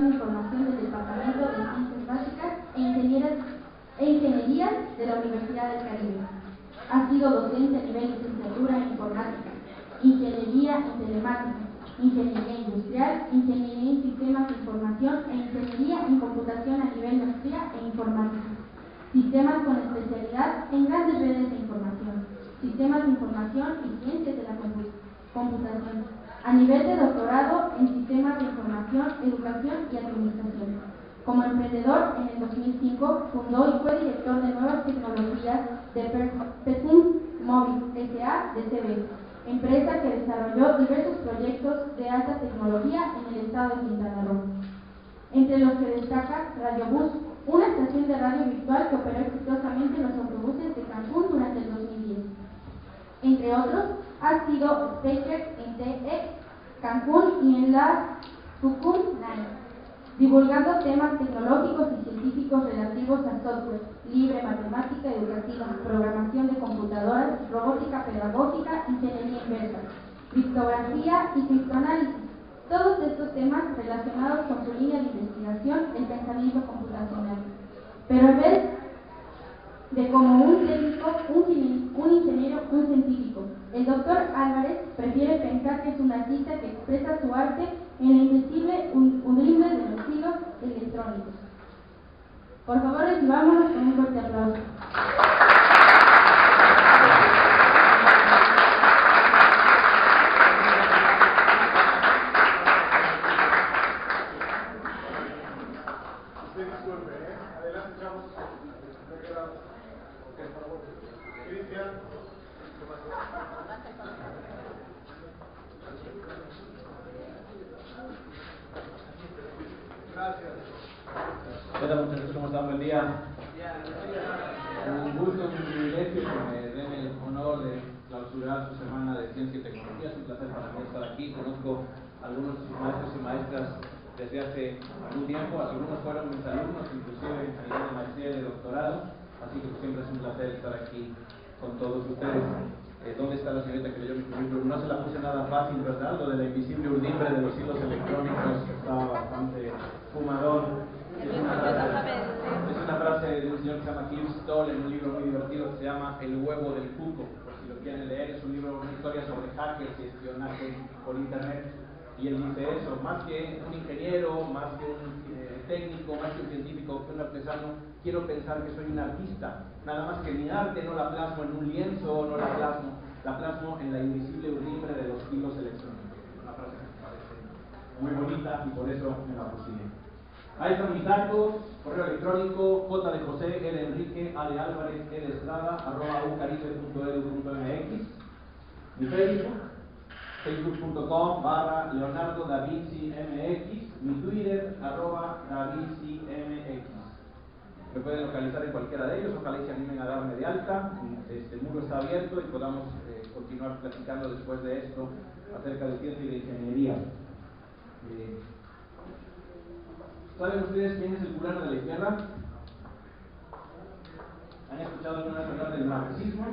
Comunicación e Información del Departamento de Ciencias Básicas e Ingenierías de la Universidad del Caribe. Ha sido docente a nivel licenciatura en Informática, Ingeniería en Telemática, Ingeniería Industrial, Ingeniería en Sistemas de Información e Ingeniería en Computación a nivel maestría e Informática. Sistemas con especialidad en grandes redes de información, sistemas de información y ciencias de la computación, a nivel de doctorado en sistemas de información, educación y administración. Como emprendedor, en el 2005 fundó y fue director de nuevas tecnologías de Persum Móvil S.A. de CB, empresa que desarrolló diversos proyectos de alta tecnología en el estado de Quintana Roo. Entre los que destaca Radiobús, una estación de radio virtual que operó exitosamente en los autobuses de Cancún durante el 2010. Entre otros, ha sido speaker en TED Cancún y en la Fucum Night, divulgando temas tecnológicos y científicos relativos a software, libre, matemática educativa, programación de computadoras, robótica pedagógica, ingeniería inversa, criptografía y criptoanálisis. Todos estos temas relacionados con su línea de investigación, el pensamiento computacional. Pero en vez de como un técnico, un ingeniero, un científico, el doctor Álvarez prefiere pensar que es un artista que expresa su arte en la invisible undimbre de los hilos electrónicos. Por favor, recibámonos con un fuerte aplauso. Hola muchachos, ¿cómo están? Buen día. Un gusto, un privilegio que me den el honor de clausurar su semana de Ciencia y Tecnología. Es un placer para mí estar aquí. Conozco a algunos de sus maestros y maestras desde hace algún tiempo. Algunos fueron mis alumnos, inclusive a nivel de maestría y de doctorado. Así que siempre es un placer estar aquí con todos ustedes. ¿Dónde está la señorita que leyó mi currículum? No se la puse nada fácil, ¿verdad? Lo de la invisible urdimbre de los hilos electrónicos estaba bastante fumador. Es una frase de un señor que se llama Cliff Stoll en un libro muy divertido que se llama El huevo del cuco, por si lo quieren leer. Es un libro, una historia sobre hackers y espionaje por internet. Y él dice eso: más que un ingeniero, más que un técnico, más que un científico, que un artesano, quiero pensar que soy un artista. Nada más que mi arte no la plasmo en un lienzo, no la plasmo en la invisible urdimbre de los hilos electrónicos. Una frase que me parece muy bonita y por eso me la pusí. Ahí están mis datos: correo electrónico, J de José, E de Enrique, A de Álvarez, E de Estrada, @ucaribe.edu.mx. Mi Facebook, facebook.com/Leonardo Da Vinci MX, mi Twitter, @DaVinciMX. Me pueden localizar en cualquiera de ellos, ojalá y se animen a darme de alta. El muro está abierto y podamos continuar platicando después de esto acerca de ciencia y de ingeniería. ¿Saben ustedes quién es el fulano de la izquierda? ¿Han escuchado alguna vez hablar del marxismo?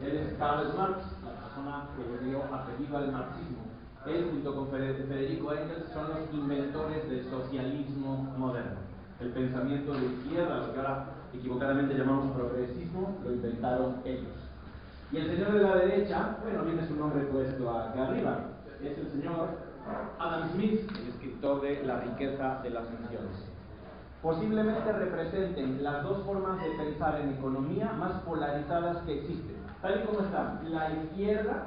Él es Karl Marx, la persona que le dio apellido al marxismo. Él, junto con Federico Engels, son los inventores del socialismo moderno. El pensamiento de izquierda, lo que ahora equivocadamente llamamos progresismo, lo inventaron ellos. Y el señor de la derecha, bueno, viene su nombre puesto acá arriba, es el señor Adam Smith, el escritor de La riqueza de las naciones. Posiblemente representen las dos formas de pensar en economía más polarizadas que existen. Tal y como está la izquierda,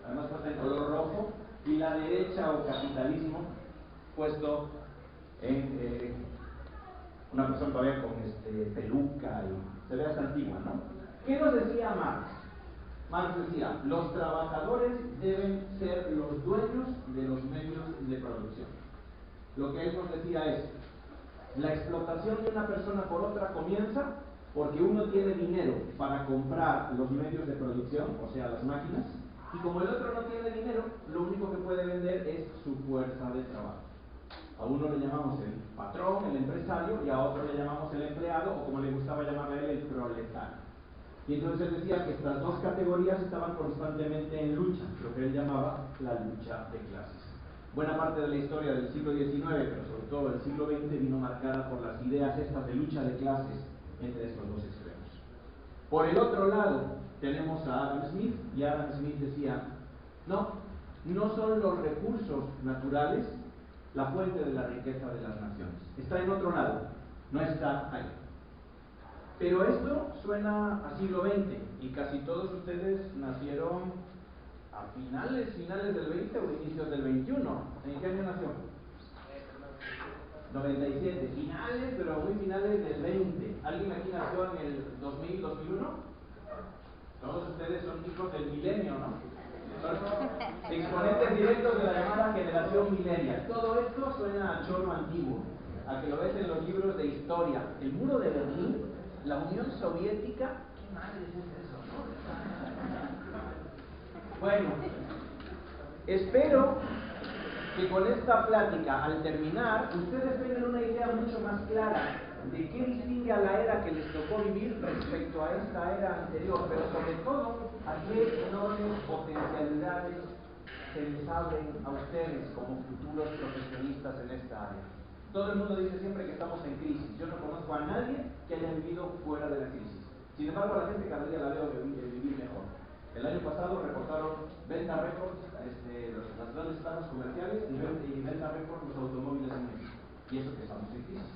además puesta en color rojo, y la derecha o capitalismo puesto en una persona todavía con peluca y se ve hasta antigua, ¿no? ¿Qué nos decía Marx? Marx decía: los trabajadores deben ser los dueños de los medios de producción. Lo que él nos decía es: la explotación de una persona por otra comienza porque uno tiene dinero para comprar los medios de producción, o sea, las máquinas, y como el otro no tiene dinero, lo único que puede vender es su fuerza de trabajo. A uno le llamamos el patrón, el empresario, y a otro le llamamos el empleado, o como le gustaba llamarle a él, el proletario. Y entonces él decía que estas dos categorías estaban constantemente en lucha, lo que él llamaba la lucha de clases. Buena parte de la historia del siglo XIX, pero sobre todo del siglo XX, vino marcada por las ideas estas de lucha de clases entre estos dos extremos. Por el otro lado, tenemos a Adam Smith, y Adam Smith decía, no son los recursos naturales la fuente de la riqueza de las naciones. Está en otro lado, no está ahí. Pero esto suena a siglo XX, y casi todos ustedes nacieron a finales del 20 o inicios del 21. ¿En qué año nació? 97, finales, pero muy finales del 20. ¿Alguien aquí nació en el 2000, 2001? Todos ustedes son hijos del milenio, ¿no? Son exponentes directos de la llamada generación millennial. Todo esto suena a choro antiguo, a que lo ves en los libros de historia. El muro de Berlín, la Unión Soviética, ¿qué madre es eso, no? Bueno, espero que con esta plática, al terminar, ustedes tengan una idea mucho más clara de qué distingue a la era que les tocó vivir respecto a esta era anterior, pero sobre todo a qué enormes potencialidades se les abren a ustedes como futuros profesionistas en esta área. Todo el mundo dice siempre que estamos en crisis. Yo no conozco a nadie que haya vivido fuera de la crisis. Sin embargo, a la gente cada día la veo vivir mejor. El año pasado reportaron venta récord las grandes plazas comerciales y venta récord los automóviles en México. Y eso que estamos en crisis.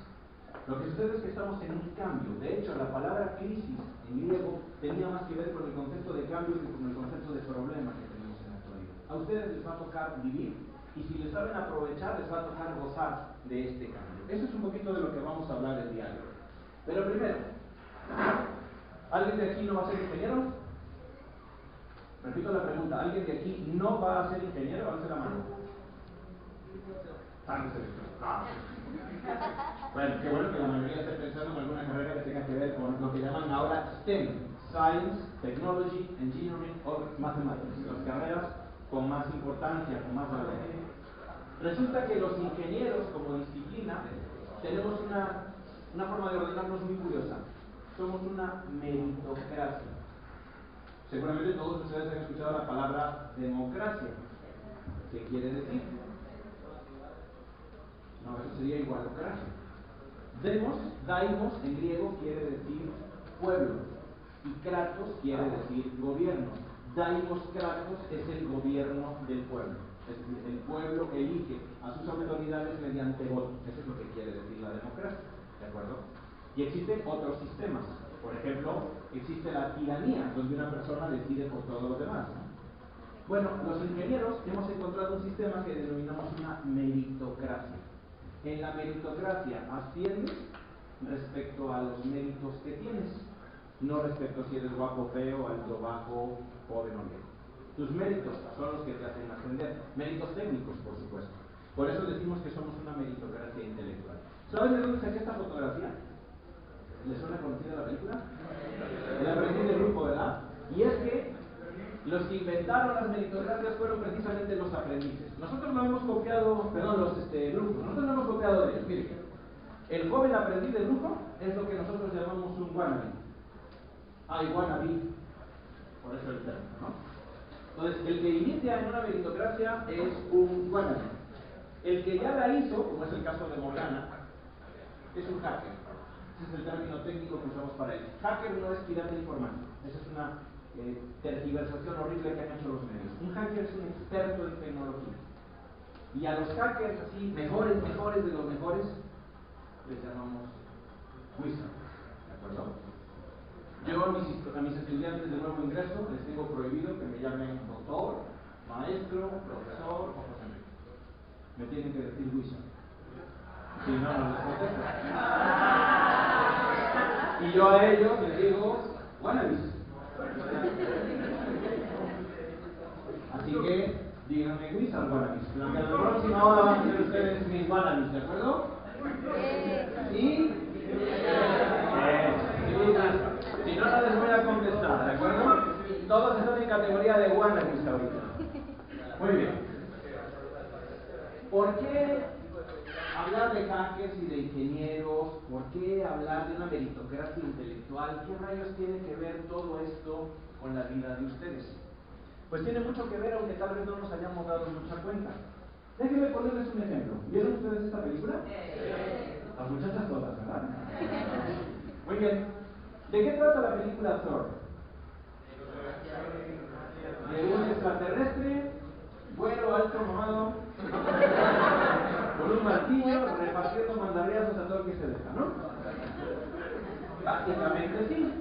Lo que sucede es que estamos en un cambio. De hecho, la palabra crisis en griego tenía más que ver con el concepto de cambio que con el concepto de problema que tenemos en la actualidad. A ustedes les va a tocar vivir, y si les saben aprovechar, les va a tocar gozar de este cambio. Eso es un poquito de lo que vamos a hablar el día de hoy. Pero primero, ¿alguien de aquí no va a ser ingeniero? Repito la pregunta, ¿alguien de aquí no va a ser ingeniero? Alce la mano. Bueno, qué bueno que la mayoría esté pensando en alguna carrera que tenga que ver con lo que llaman ahora STEM, Science, Technology, Engineering or Mathematics, las carreras con más importancia, con más valor. Resulta que los ingenieros como disciplina tenemos una forma de ordenarnos muy curiosa. Somos una meritocracia. Seguramente todos ustedes han escuchado la palabra democracia. ¿Qué quiere decir? No, eso sería igualocracia. Daimos en griego quiere decir pueblo, y kratos quiere decir gobierno. Daimos kratos es el gobierno del pueblo. Es decir, el pueblo elige a sus autoridades mediante voto. Eso es lo que quiere decir la democracia. ¿De acuerdo? Y existen otros sistemas. Por ejemplo, existe la tiranía, donde una persona decide por todos los demás, ¿no? Bueno, los ingenieros hemos encontrado un sistema que denominamos una meritocracia. En la meritocracia asciendes respecto a los méritos que tienes, no respecto a si eres guapo, feo, alto, bajo, joven o viejo. Tus méritos son los que te hacen ascender. Méritos técnicos, por supuesto. Por eso decimos que somos una meritocracia intelectual. ¿Saben de dónde saqué esta fotografía? ¿Les suena conocida la película? El aprendiz del grupo, ¿verdad? Y es que los que inventaron las meritocracias fueron precisamente los aprendices. Nosotros lo hemos copiado, perdón, los grupos, nosotros lo hemos copiado de ellos. Miren, el joven aprendiz del grupo es lo que nosotros llamamos un wannabe. Wannabe, por eso el término, ¿no? Entonces, el que inicia en una meritocracia es un wannabe. El que ya la hizo, como es el caso de Morgana, es un hacker. Ese es el término técnico que usamos para él. Hacker no es pirata informático. Esa es una tergiversación horrible que han hecho los medios. Un hacker es un experto en tecnología. Y a los hackers así, mejores de los mejores, les llamamos wizard. ¿De acuerdo? Yo a mis estudiantes de nuevo ingreso les tengo prohibido que me llamen doctor, maestro, profesor o José Enrique. Me tienen que decir wizard. Si no, no les contesto. Y yo a ellos les digo wannabes. Así que díganme wizard wannabes. Durante la próxima hora van a ser ustedes mis wannabes, ¿de acuerdo? ¿Sí? Si no, no les voy a contestar, ¿de acuerdo? Todos están en categoría de wannabes ahorita. Muy bien. ¿Por qué hablar de hackers y de ingenieros? ¿Por qué hablar de una meritocracia intelectual? ¿Qué rayos tiene que ver todo esto con la vida de ustedes? Pues tiene mucho que ver, aunque tal vez no nos hayamos dado mucha cuenta. Déjenme ponerles un ejemplo. ¿Vieron ustedes esta película? Las muchachas todas, ¿verdad? Muy bien. ¿De qué trata la película Thor? De un extraterrestre, güero, alto, mamado, con un martillo, repartiendo mandarriazos a todo el que se deja, ¿no? Básicamente sí.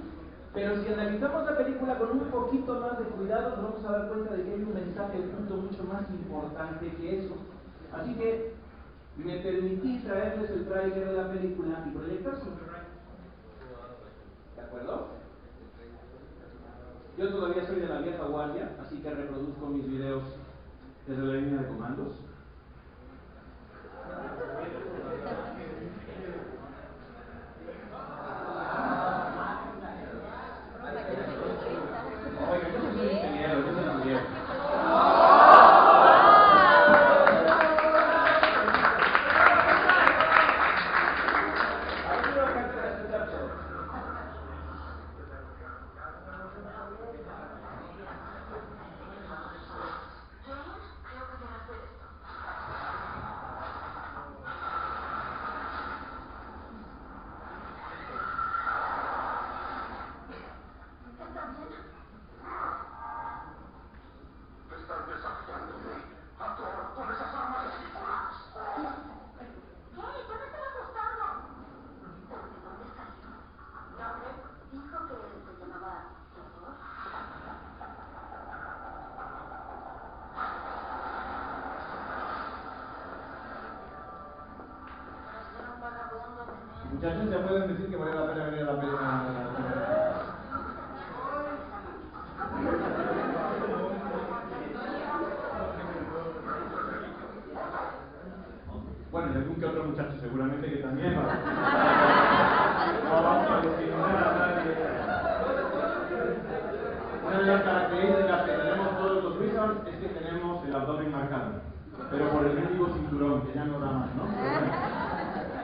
Pero si analizamos la película con un poquito más de cuidado, nos vamos a dar cuenta de que hay un mensaje oculto mucho más importante que eso. Así que me permití traerles el tráiler de la película y proyectárselo. ¿De acuerdo? Yo todavía soy de la vieja guardia, así que reproduzco mis videos desde la línea de comandos. Oiga, yo soy ingeniero, yo soy ingeniero. Muchachos, ya pueden decir que vale la pena venir a la película. Bueno, y algún que otro muchacho seguramente que también va. No vamos a discriminar a nadie. Una de las características que tenemos todos los wizards es que tenemos el abdomen marcado. Pero por el mendigo cinturón, que ya no da más, ¿no?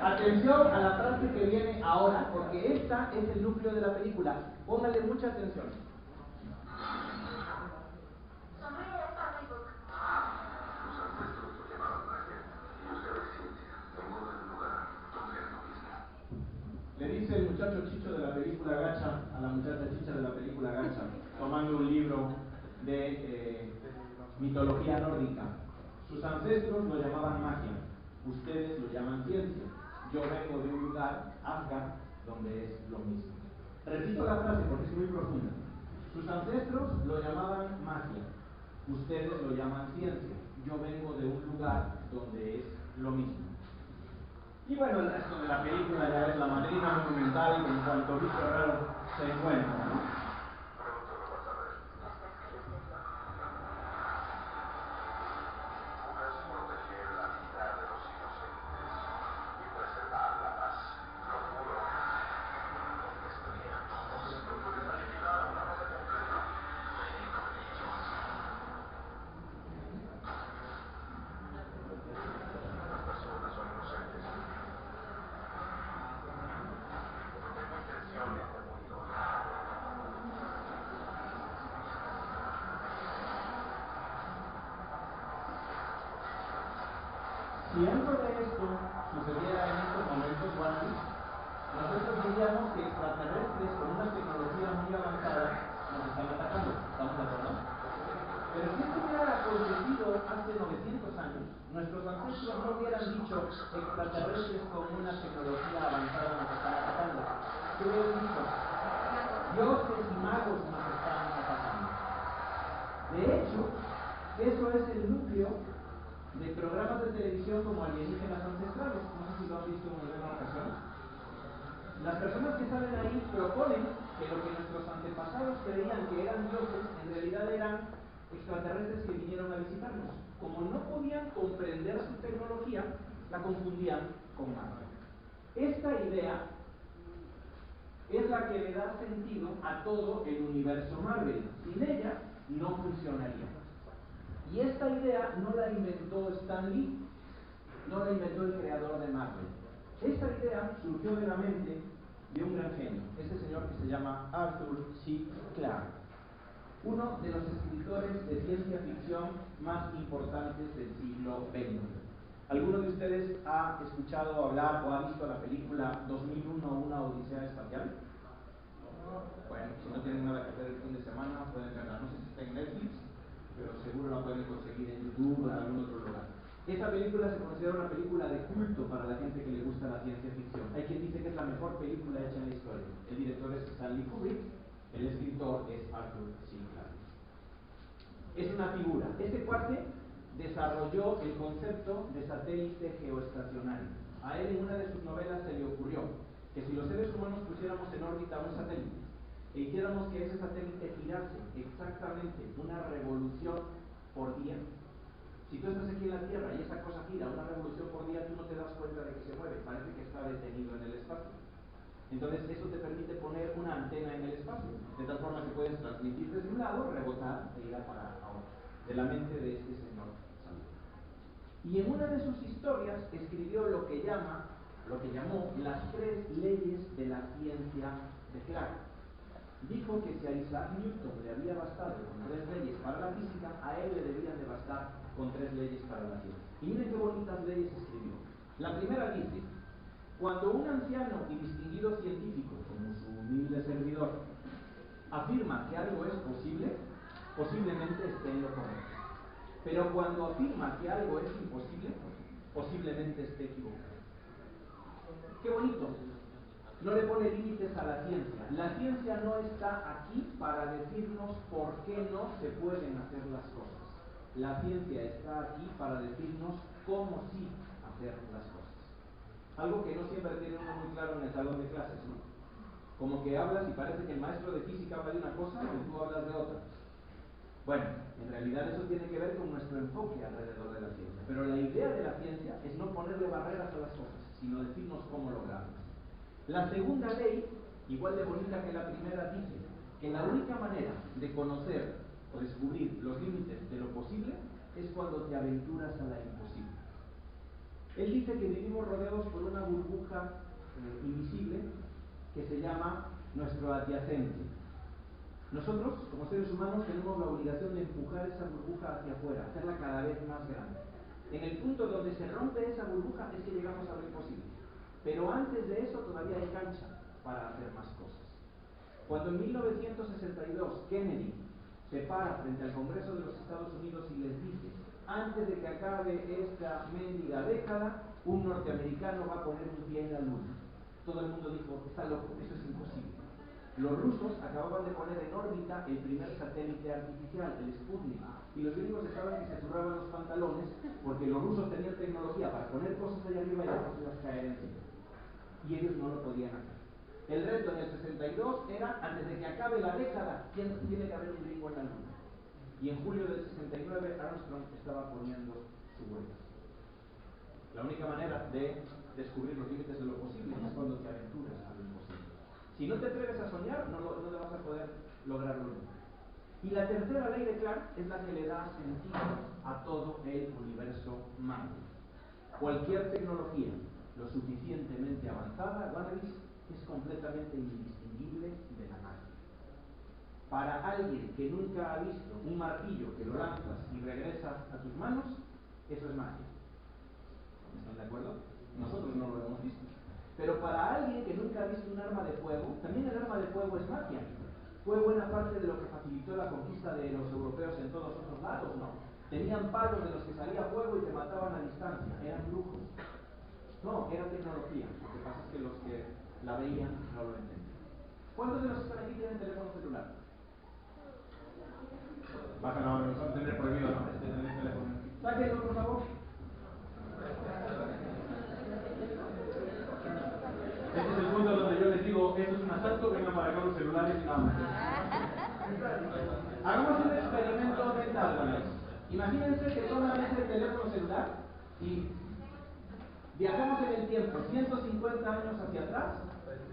Atención a la frase que viene ahora, porque esta es el núcleo de la película. Póngale mucha atención. Le dice el muchacho chicho de la película Gacha a la muchacha chicha de la película Gacha, tomando un libro de mitología nórdica. Sus ancestros lo llamaban magia, ustedes lo llaman ciencia. Yo vengo de un lugar, Asgard, donde es lo mismo. Repito la frase porque es muy profunda. Sus ancestros lo llamaban magia, ustedes lo llaman ciencia. Yo vengo de un lugar donde es lo mismo. Y bueno, el resto de la película ya es la madrina monumental en cuanto bicho raro se encuentra, ¿no? Si algo de esto sucediera en estos momentos, nosotros diríamos que extraterrestres con una tecnología muy avanzada nos están atacando. ¿Estamos de acuerdo? Pero si esto hubiera acontecido hace 900 años, nuestros ancestros no hubieran dicho extraterrestres con una tecnología avanzada nos están atacando. ¿Qué hubieran dicho? Dioses y magos nos están atacando. De hecho, eso es el núcleo de programas de televisión como Alienígenas Ancestrales. No sé si lo han visto en alguna ocasión. Las personas que salen ahí proponen que lo que nuestros antepasados creían que eran dioses, en realidad eran extraterrestres que vinieron a visitarnos. Como no podían comprender su tecnología, la confundían con magia. Esta idea es la que le da sentido a todo el universo Marvel. Sin ella, no funcionaría. Y esta idea no la inventó Stan Lee, no la inventó el creador de Marvel. Esta idea surgió de la mente de un gran genio, ese señor que se llama Arthur C. Clarke. uno de los escritores de ciencia ficción más importantes del siglo XX. ¿Alguno de ustedes ha escuchado hablar o ha visto la película 2001, Una Odisea Espacial? Bueno, si no tienen nada que hacer el fin de semana, pueden verla. No sé si está en Netflix, pero seguro la pueden conseguir en YouTube o en algún otro lugar. Esta película se considera una película de culto para la gente que le gusta la ciencia ficción. Hay quien dice que es la mejor película hecha en la historia. El director es Stanley Kubrick, el escritor es Arthur C. Clarke. Es una figura. Este cuate desarrolló el concepto de satélite geoestacionario. A él en una de sus novelas se le ocurrió que si los seres humanos pusiéramos en órbita un satélite e hiciéramos que ese satélite girase exactamente una revolución por día. Si tú estás aquí en la Tierra y esa cosa gira una revolución por día, tú no te das cuenta de que se mueve, parece que está detenido en el espacio. Entonces eso te permite poner una antena en el espacio, de tal forma que puedes transmitir desde un lado, rebotar e ir a parar a otro, de la mente de este señor Samuel. Y en una de sus historias escribió lo que llamó las 3 leyes de la ciencia de Clarke. Dijo que si a Isaac Newton le había bastado con 3 leyes para la física, a él le debían de bastar con 3 leyes para la ciencia. Y miren qué bonitas leyes escribió. La primera dice: cuando un anciano y distinguido científico, como su humilde servidor, afirma que algo es posible, posiblemente esté en lo correcto. Pero cuando afirma que algo es imposible, posiblemente esté equivocado. ¡Qué bonito! No le pone límites a la ciencia. La ciencia no está aquí para decirnos por qué no se pueden hacer las cosas. La ciencia está aquí para decirnos cómo sí hacer las cosas. Algo que no siempre tiene uno muy claro en el salón de clases, ¿no? Como que hablas y parece que el maestro de física habla de una cosa y tú hablas de otra. Bueno, en realidad eso tiene que ver con nuestro enfoque alrededor de la ciencia. Pero la idea de la ciencia es no ponerle barreras a las cosas, sino decirnos cómo lograrlas. La segunda ley, igual de bonita que la primera, dice que la única manera de conocer o descubrir los límites de lo posible es cuando te aventuras a la imposible. Él dice que vivimos rodeados por una burbuja invisible que se llama nuestro adyacente. Nosotros, como seres humanos, tenemos la obligación de empujar esa burbuja hacia afuera, hacerla cada vez más grande. En el punto donde se rompe esa burbuja es que llegamos a lo imposible. Pero antes de eso todavía hay cancha para hacer más cosas. Cuando en 1962 Kennedy se para frente al Congreso de los Estados Unidos y les dice: antes de que acabe esta mendiga década, un norteamericano va a poner un pie en la luna. Todo el mundo dijo: está loco, eso es imposible. Los rusos acababan de poner en órbita el primer satélite artificial, el Sputnik, y los gringos estaban que se zurraban los pantalones porque los rusos tenían tecnología para poner cosas allá arriba y dejarlas caer encima. Y ellos no lo podían hacer. El reto en el 62 era: antes de que acabe la década, tiene que haber un gringo en la luna. Y en julio del 69 Armstrong estaba poniendo su huella. La única manera de descubrir los límites de lo posible es cuando te aventuras a lo imposible. Si no te atreves a soñar, no le vas a poder lograrlo nunca. Y la tercera ley de Clarke es la que le da sentido a todo el universo mágico. Cualquier tecnología lo suficientemente avanzada, Wannabe, es completamente indistinguible de la magia. Para alguien que nunca ha visto un martillo que lo lanzas y regresa a tus manos, eso es magia. ¿Están de acuerdo? Nosotros no lo hemos visto. Pero para alguien que nunca ha visto un arma de fuego, también el arma de fuego es magia. ¿Fue buena parte de lo que facilitó la conquista de los europeos en todos otros lados? No. Tenían palos de los que salía fuego y te mataban a distancia. Eran brujos. No, era tecnología. Lo que pasa es que los que la veían no lo entendían. ¿Cuántos de los que están aquí tienen teléfono celular? Baja, no, nos vamos a tener prohibido, ¿no? Tener teléfono. Sáquenlo, por favor. Este es el punto donde yo les digo: esto es un asalto, vengan para acá los celulares y nada. Hagamos un experimento mental con eso. Imagínense que toman ese teléfono celular y viajamos en el tiempo 150 años hacia atrás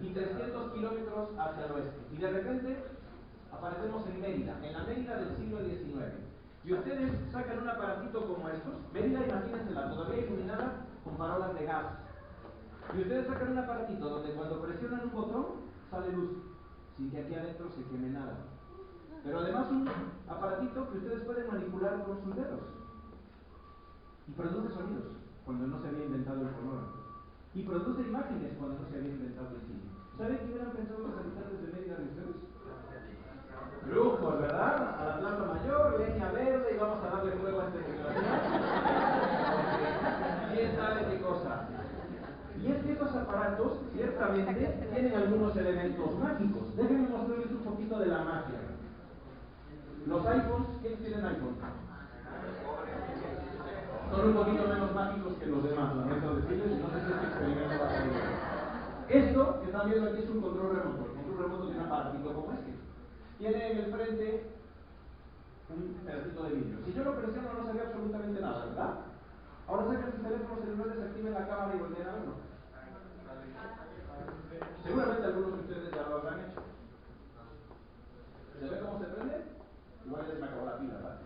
y 300 kilómetros hacia el oeste. Y de repente aparecemos en Mérida, en la Mérida del siglo XIX. Y ustedes sacan un aparatito como estos. Mérida, imagínensela, todavía iluminada con farolas de gas. Y ustedes sacan un aparatito donde cuando presionan un botón sale luz, sin que aquí adentro se queme nada. pero además un aparatito que ustedes pueden manipular con sus dedos. Y produce sonidos cuando no se había inventado el fonógrafo. Y produce imágenes cuando no se había inventado el cine. ¿Saben qué hubieran pensado los habitantes de Mérida de ustedes? Lujos, ¿verdad? A la Plaza Mayor, leña verde y vamos a darle fuego a este desgraciado. ¿Quién sabe qué cosa? Y es que estos aparatos, ciertamente, tienen algunos elementos mágicos. Déjenme mostrarles un poquito de la magia. Los iPhones, ¿quiénes tienen iPhone? Son un poquito menos mágicos que los demás, lamento decirles, y no sé si este experimento va a salir. Esto que están viendo aquí es un control remoto. El control remoto de un aparatito como este. Tiene en el frente un pedacito de vidrio. Si yo lo presiono no se ve absolutamente nada, ¿verdad? Ahora saquen sus teléfonos celulares, activen la cámara y volteen a verlo. Seguramente algunos de ustedes ya lo habrán hecho. ¿Se ve cómo se prende? Igual ya se me acabó la pila, ¿verdad?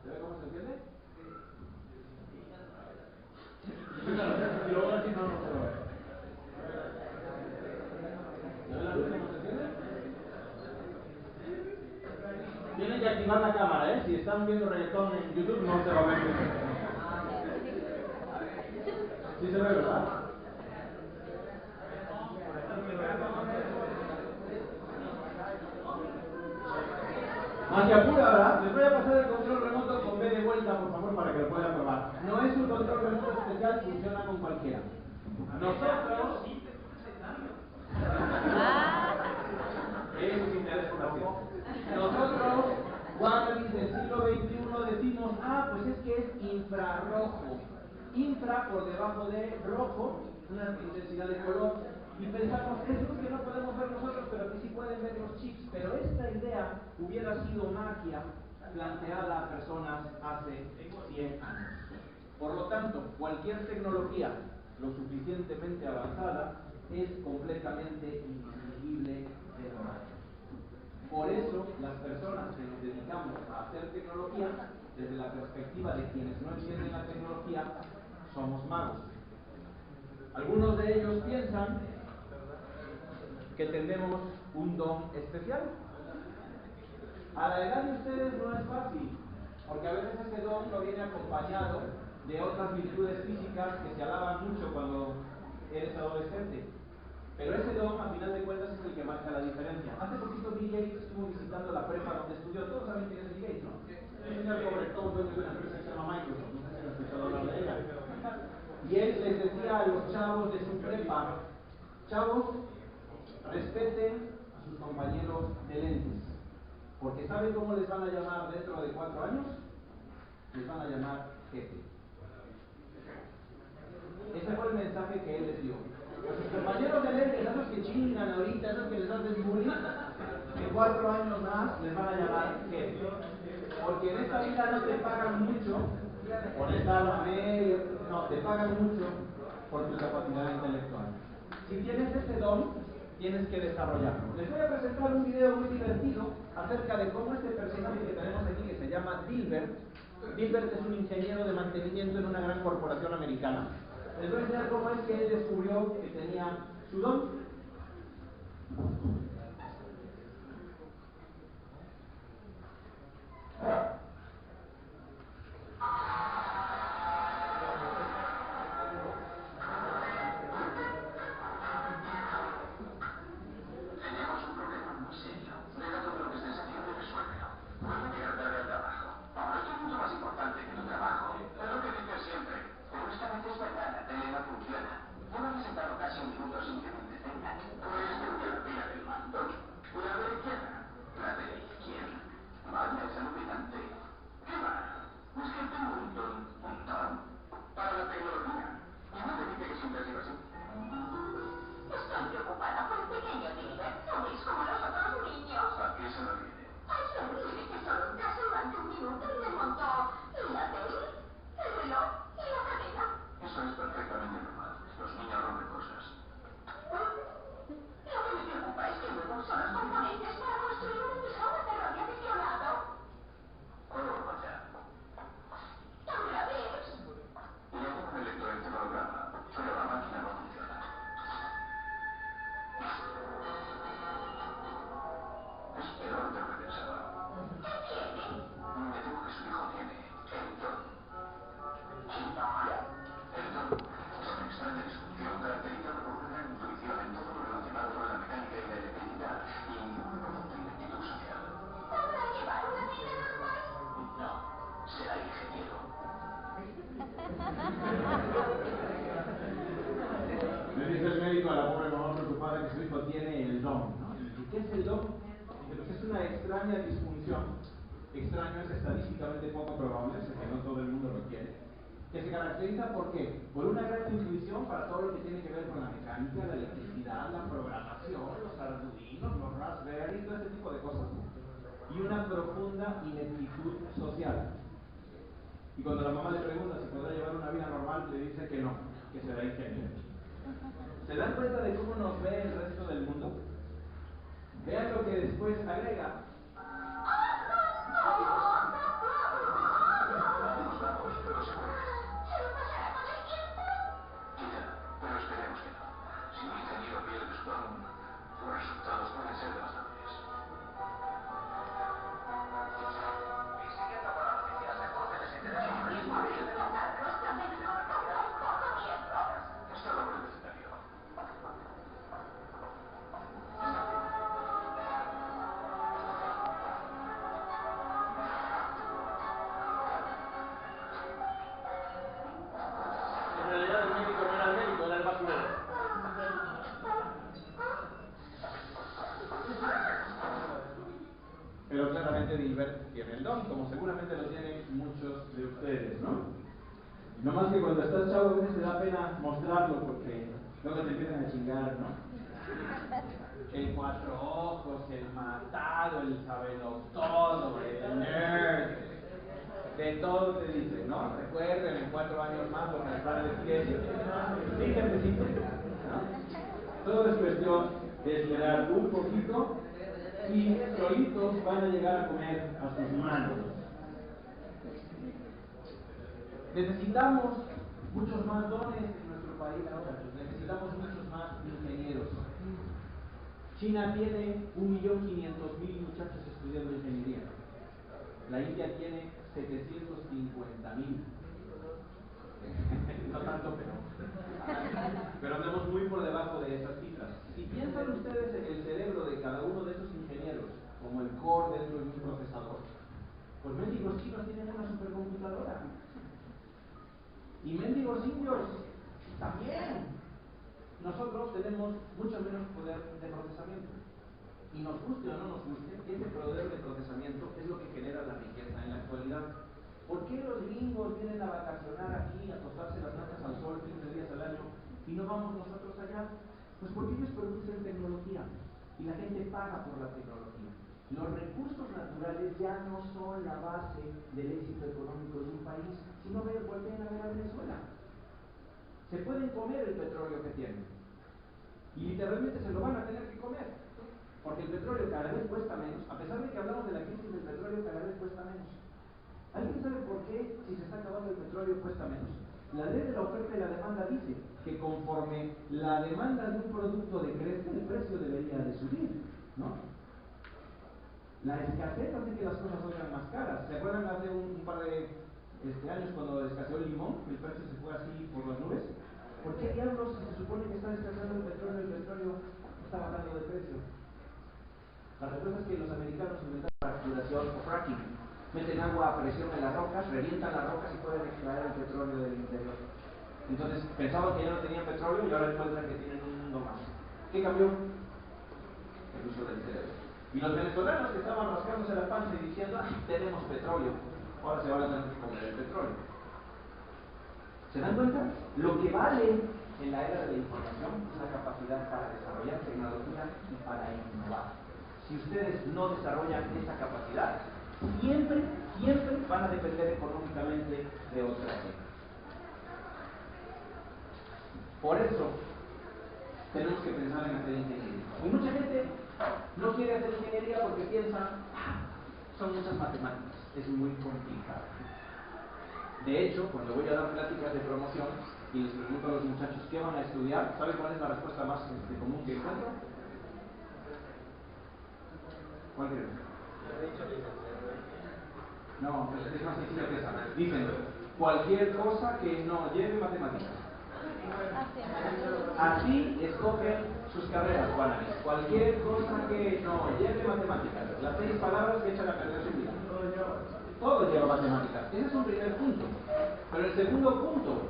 ¿Se ve cómo se enciende? Y luego así no se lo ve. ¿Se ve la luz cómo se enciende? Tienen que activar la cámara, ¿eh? Si están viendo reggaetón en YouTube no se va a ver. Sí se ve, ¿verdad? Magia pura, ¿verdad? Les voy a pasar el control remoto con B de vuelta, por favor, para que lo puedan probar. No es un control remoto especial, funciona con cualquiera. Nosotros... Eso es interés por la ciencia. Nosotros, wannabes del siglo XXI, decimos, pues es que es infrarrojo. Infra por debajo de rojo, una intensidad de color. Y pensamos, es luz que no podemos ver nosotros, pero que sí pueden ver los chips. Pero esta idea hubiera sido magia planteada a personas hace 100 años. Por lo tanto, cualquier tecnología lo suficientemente avanzada es completamente indistinguible de la magia. Por eso, las personas que nos dedicamos a hacer tecnología, desde la perspectiva de quienes no entienden la tecnología, somos magos. Algunos de ellos piensan que tenemos un don especial. A la edad de ustedes no es fácil, porque a veces ese don no viene acompañado de otras virtudes físicas que se alaban mucho cuando eres adolescente. Pero ese don, a final de cuentas, es el que marca la diferencia. Hace poquito Bill Gates estuvo visitando la prepa donde estudió. Todos saben quién es Bill Gates, ¿no? Es un señor pobretón, dueño de una empresa que se llama Microsoft. No sé si han escuchado hablar de ella. Y él les decía a los chavos de su prepa: chavos, respeten a sus compañeros de lentes, porque ¿saben cómo les van a llamar dentro de 4 años? Les van a llamar jefe. Ese fue el mensaje que él les dio. A sus compañeros de lentes, a esos que chingan ahorita, a esos que les hacen bullying, en 4 años más les van a llamar jefe. Porque en esta vida no te pagan mucho por estar a medio, no, te pagan mucho por tu capacidad intelectual. Si tienes ese don, tienes que desarrollarlo. Les voy a presentar un video muy divertido acerca de cómo este personaje que tenemos aquí, que se llama Dilbert. Dilbert es un ingeniero de mantenimiento en una gran corporación americana. Les voy a enseñar cómo es que él descubrió que tenía su don. La de la izquierda. Vaya, es alucinante. su hijo tiene el don, ¿no? ¿Y qué es el don? Pues es una extraña disfunción, extraño es estadísticamente poco probable, sé que no todo el mundo lo tiene, que se caracteriza ¿por qué? Por una gran intuición para todo lo que tiene que ver con la mecánica, la electricidad, la programación, los arduinos, los raspberry, todo este tipo de cosas, y una profunda ineptitud social. Y cuando la mamá le pregunta si podrá llevar una vida normal, le dice que no, que será ingeniero. ¿Se dan cuenta de cómo nos ve el resto del mundo? Vean lo que después agrega. Pero esperemos que no. Si un ingeniero pierde su don, los resultados pueden ser devastadoras. Y siguiendo con las noticias, de todo que les interesa sobre el espacio de matar nuestra tecnología un poco miembros. Está la publicitario. En realidad el médico no era el médico, era el basurero. Pero claramente Dilbert tiene el don, como seguramente lo tienen muchos de ustedes, ¿no? No más que cuando estás chavo a veces te da pena mostrarlo porque luego te empiezan a chingar, ¿no? El cuatro ojos, el matado, el sabelottodo, el nerd. De todo te dicen, ¿no? Recuerden en 4 años más lo que les van a decir. Fíjense, ¿no? Todo es cuestión de esperar un poquito y solitos van a llegar a comer a sus manos. Necesitamos muchos más dones en nuestro país, muchachos. Necesitamos muchos más ingenieros. China tiene 1.500.000 muchachos estudiando ingeniería. La India tiene 750.000. No tanto, pero andamos muy por debajo de esas cifras. Si piensan ustedes en el cerebro de cada uno de esos ingenieros, como el core dentro de un procesador, pues mendigos chinos tienen una supercomputadora. Y mendigos indios también. Nosotros tenemos mucho menos poder de procesamiento. Y nos guste o no nos guste, ese poder de procesamiento es lo que genera la riqueza en la actualidad. ¿Por qué los gringos vienen a vacacionar aquí, a tostarse las nalgas al sol 15 días al año y no vamos nosotros allá? Pues porque ellos producen tecnología y la gente paga por la tecnología. Los recursos naturales ya no son la base del éxito económico de un país, sino volteen a ver a Venezuela. Se pueden comer el petróleo que tienen y literalmente se lo van a tener que comer, porque el petróleo cada vez cuesta menos. A pesar de que hablamos de la crisis del petróleo, cada vez cuesta menos. ¿Alguien sabe por qué, si se está acabando el petróleo, cuesta menos? La ley de la oferta y la demanda dice que conforme la demanda de un producto decrece, el precio debería de subir, ¿no? La escasez hace que las cosas salgan más caras. ¿Se acuerdan hace un par de años cuando escaseó el limón? El precio se fue así por las nubes. ¿Por qué diablos se supone que está escaseando el petróleo está bajando de precio? La respuesta es que los americanos inventaron la fracturación o fracking. Meten agua a presión en las rocas, revientan las rocas y pueden extraer el petróleo del interior. Entonces pensaban que ya no tenían petróleo y ahora encuentran que tienen un mundo más. ¿Qué cambió? El uso del cerebro. Y los venezolanos que estaban rascándose la panza y diciendo, tenemos petróleo, ahora se van a tener que comer el petróleo. ¿Se dan cuenta? Lo que vale en la era de la información es la capacidad para desarrollar tecnología y para innovar. Si ustedes no desarrollan esa capacidad, siempre van a depender económicamente de otra gente. Por eso tenemos que pensar en hacer ingeniería. Y mucha gente no quiere hacer ingeniería porque piensa, son muchas matemáticas, es muy complicado. De hecho, cuando voy a dar pláticas de promoción y les pregunto a los muchachos qué van a estudiar, ¿saben cuál es la respuesta más común que encuentro? ¿Cuál creen? No, es más sencillo que esa. Dicen, cualquier cosa que no lleve matemáticas. Así escogen sus carreras, Juanas. Cualquier cosa que no lleve matemáticas. Las 6 palabras que echan a perder su vida. Todo lleva matemáticas. Ese es un primer punto. Pero el segundo punto,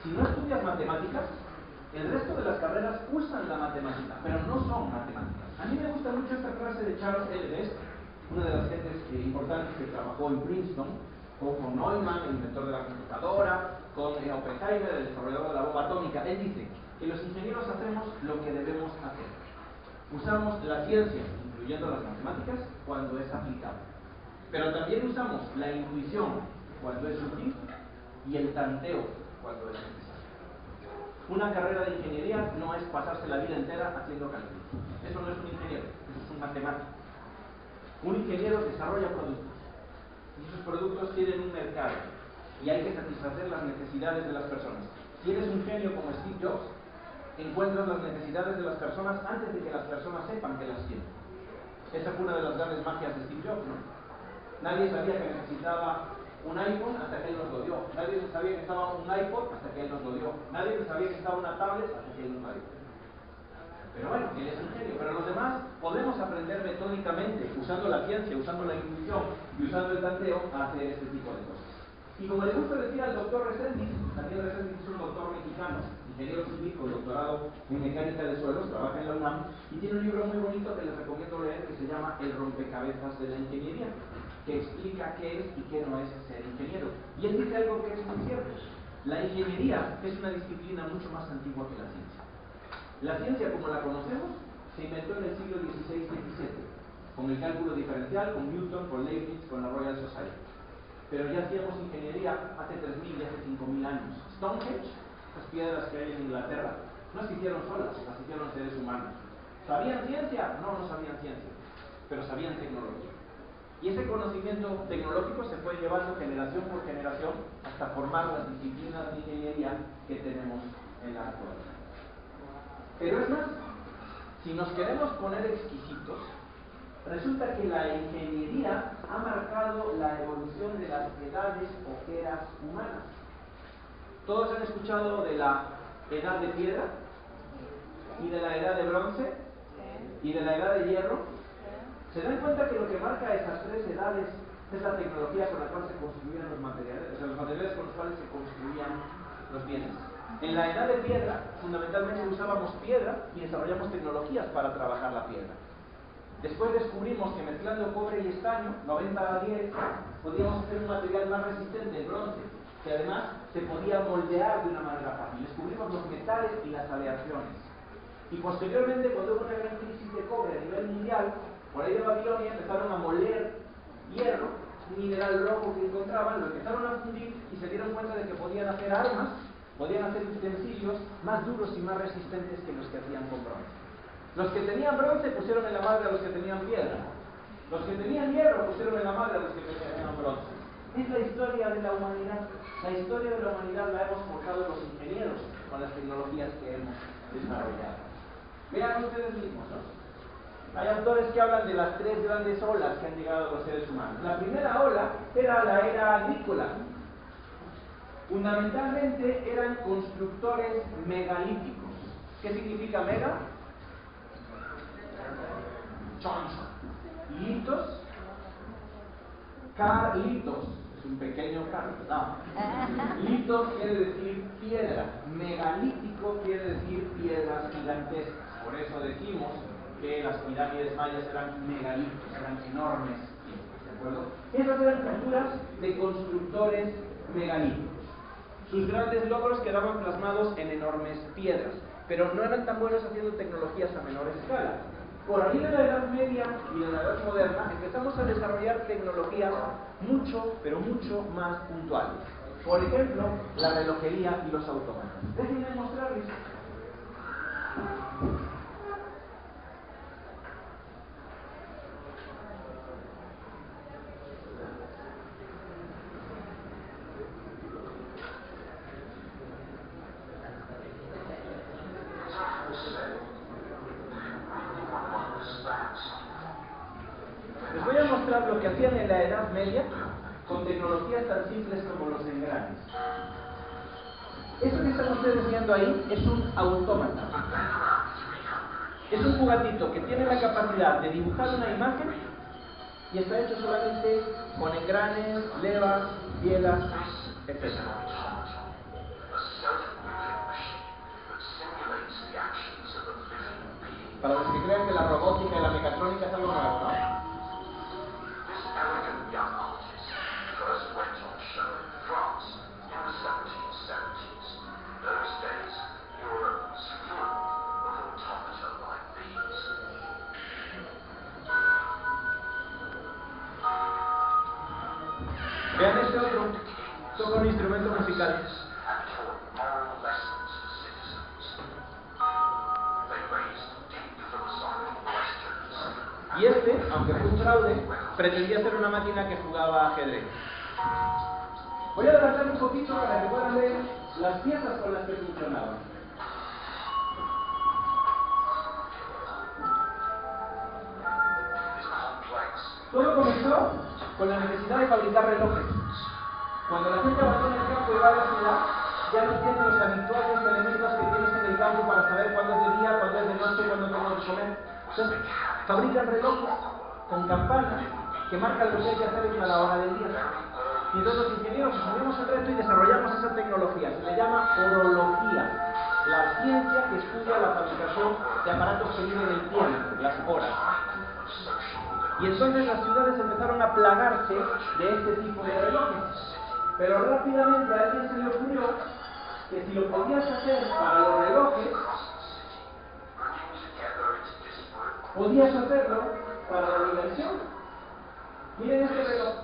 si no estudias matemáticas, El resto de las carreras usan la matemática, pero no son matemáticas. A mí me gusta mucho esta frase de Charles L. Best, una de las gentes importantes que trabajó en Princeton, con Neumann, el inventor de la computadora, con Oppenheimer, el desarrollador de la bomba atómica. Él dice que los ingenieros hacemos lo que debemos hacer. Usamos la ciencia, incluyendo las matemáticas, cuando es aplicable. Pero también usamos la intuición cuando es útil y el tanteo cuando es necesario. Una carrera de ingeniería no es pasarse la vida entera haciendo cálculos. Eso no es un ingeniero, eso es un matemático. Un ingeniero desarrolla productos y esos productos tienen un mercado y hay que satisfacer las necesidades de las personas. Si eres un genio como Steve Jobs, encuentras las necesidades de las personas antes de que las personas sepan que las tienen. Esa fue una de las grandes magias de Steve Jobs, ¿no? Nadie sabía que necesitaba un iPhone hasta que él nos lo dio. Nadie sabía que estaba un iPod hasta que él nos lo dio. Nadie sabía que estaba una tablet hasta que él nos lo dio. Pero bueno, él es un genio. Pero los demás podemos aprender metódicamente, usando la ciencia, usando la intuición y usando el tanteo, a hacer este tipo de cosas. Y como le gusta decir al doctor Reséndiz, Daniel Reséndiz es un doctor mexicano, ingeniero civil con doctorado en mecánica de suelos, trabaja en la UNAM y tiene un libro muy bonito que les recomiendo leer que se llama El rompecabezas de la ingeniería, que explica qué es y qué no es ser ingeniero. Y él dice algo que es muy cierto. La ingeniería es una disciplina mucho más antigua que la ciencia. La ciencia, como la conocemos, se inventó en el siglo XVI y XVII, con el cálculo diferencial, con Newton, con Leibniz, con la Royal Society. Pero ya hacíamos ingeniería hace 3.000 y hace 5.000 años. Stonehenge, las piedras que hay en Inglaterra, no se hicieron solas, las hicieron seres humanos. ¿Sabían ciencia? No, no sabían ciencia, pero sabían tecnología. Y ese conocimiento tecnológico se fue llevando generación por generación hasta formar las disciplinas de ingeniería que tenemos en la actualidad. Pero es más, si nos queremos poner exquisitos, resulta que la ingeniería ha marcado la evolución de las edades o eras humanas. ¿Todos han escuchado de la edad de piedra? ¿Y de la edad de bronce? ¿Y de la edad de hierro? ¿Se dan cuenta que lo que marca esas tres edades es la tecnología con la cual se construían los materiales? O sea, los materiales con los cuales se construían los bienes. En la edad de piedra, fundamentalmente usábamos piedra y desarrollamos tecnologías para trabajar la piedra. Después descubrimos que mezclando cobre y estaño, 90-10, podíamos hacer un material más resistente, el bronce, que además se podía moldear de una manera fácil. Descubrimos los metales y las aleaciones. Y posteriormente, cuando hubo una gran crisis de cobre a nivel mundial, por ahí de Babilonia empezaron a moler hierro, un mineral rojo que encontraban, lo empezaron a fundir y se dieron cuenta de que podían hacer armas, podían hacer utensilios más duros y más resistentes que los que hacían con bronce. Los que tenían bronce pusieron en la madre a los que tenían piedra. Los que tenían hierro pusieron en la madre a los que tenían bronce. Es la historia de la humanidad. La historia de la humanidad la hemos forjado los ingenieros con las tecnologías que hemos desarrollado. Vean ustedes mismos, ¿no? Hay autores que hablan de las tres grandes olas que han llegado a los seres humanos. La primera ola era la era agrícola. Fundamentalmente eran constructores megalíticos. ¿Qué significa mega? Choncho. Litos. Carlitos. Es un pequeño carro. No. Litos quiere decir piedra. Megalítico quiere decir piedras gigantescas. Por eso decimos que las pirámides mayas eran megalíticos, eran enormes. ¿De acuerdo? Esas eran culturas de constructores megalíticos. Sus grandes logros quedaban plasmados en enormes piedras, pero no eran tan buenos haciendo tecnologías a menor escala. Por ahí de la Edad Media y de la Edad Moderna empezamos a desarrollar tecnologías mucho, pero mucho más puntuales. Por ejemplo, la relojería y los autómatas. Déjenme mostrarles. Les voy a mostrar lo que hacían en la Edad Media con tecnologías tan simples como los engranes. Eso que están ustedes viendo ahí es un autómata. Es un juguetito que tiene la capacidad de dibujar una imagen y está hecho solamente con engranes, levas, bielas, etc. aunque fue un fraude, pretendía ser una máquina que jugaba ajedrez. Voy a adelantar un poquito para que puedan ver las piezas con las que funcionaban. Todo comenzó con la necesidad de fabricar relojes. Cuando la gente abandona el campo y va a la ciudad, ya no tiene los habituales elementos que tienes en el campo para saber cuándo es de día, cuándo es de noche, cuándo tengo que comer. Entonces, fabrican relojes con campanas que marcan lo que hay que hacer en la hora del día. Y entonces los ingenieros asumimos el reto y desarrollamos esa tecnología. Se le llama horología, la ciencia que estudia la fabricación de aparatos que miden el tiempo, las horas. Y entonces las ciudades empezaron a plagarse de este tipo de relojes. Pero rápidamente a alguien se le ocurrió que si lo podías hacer para los relojes, podías hacerlo para la diversión. Miren este reloj.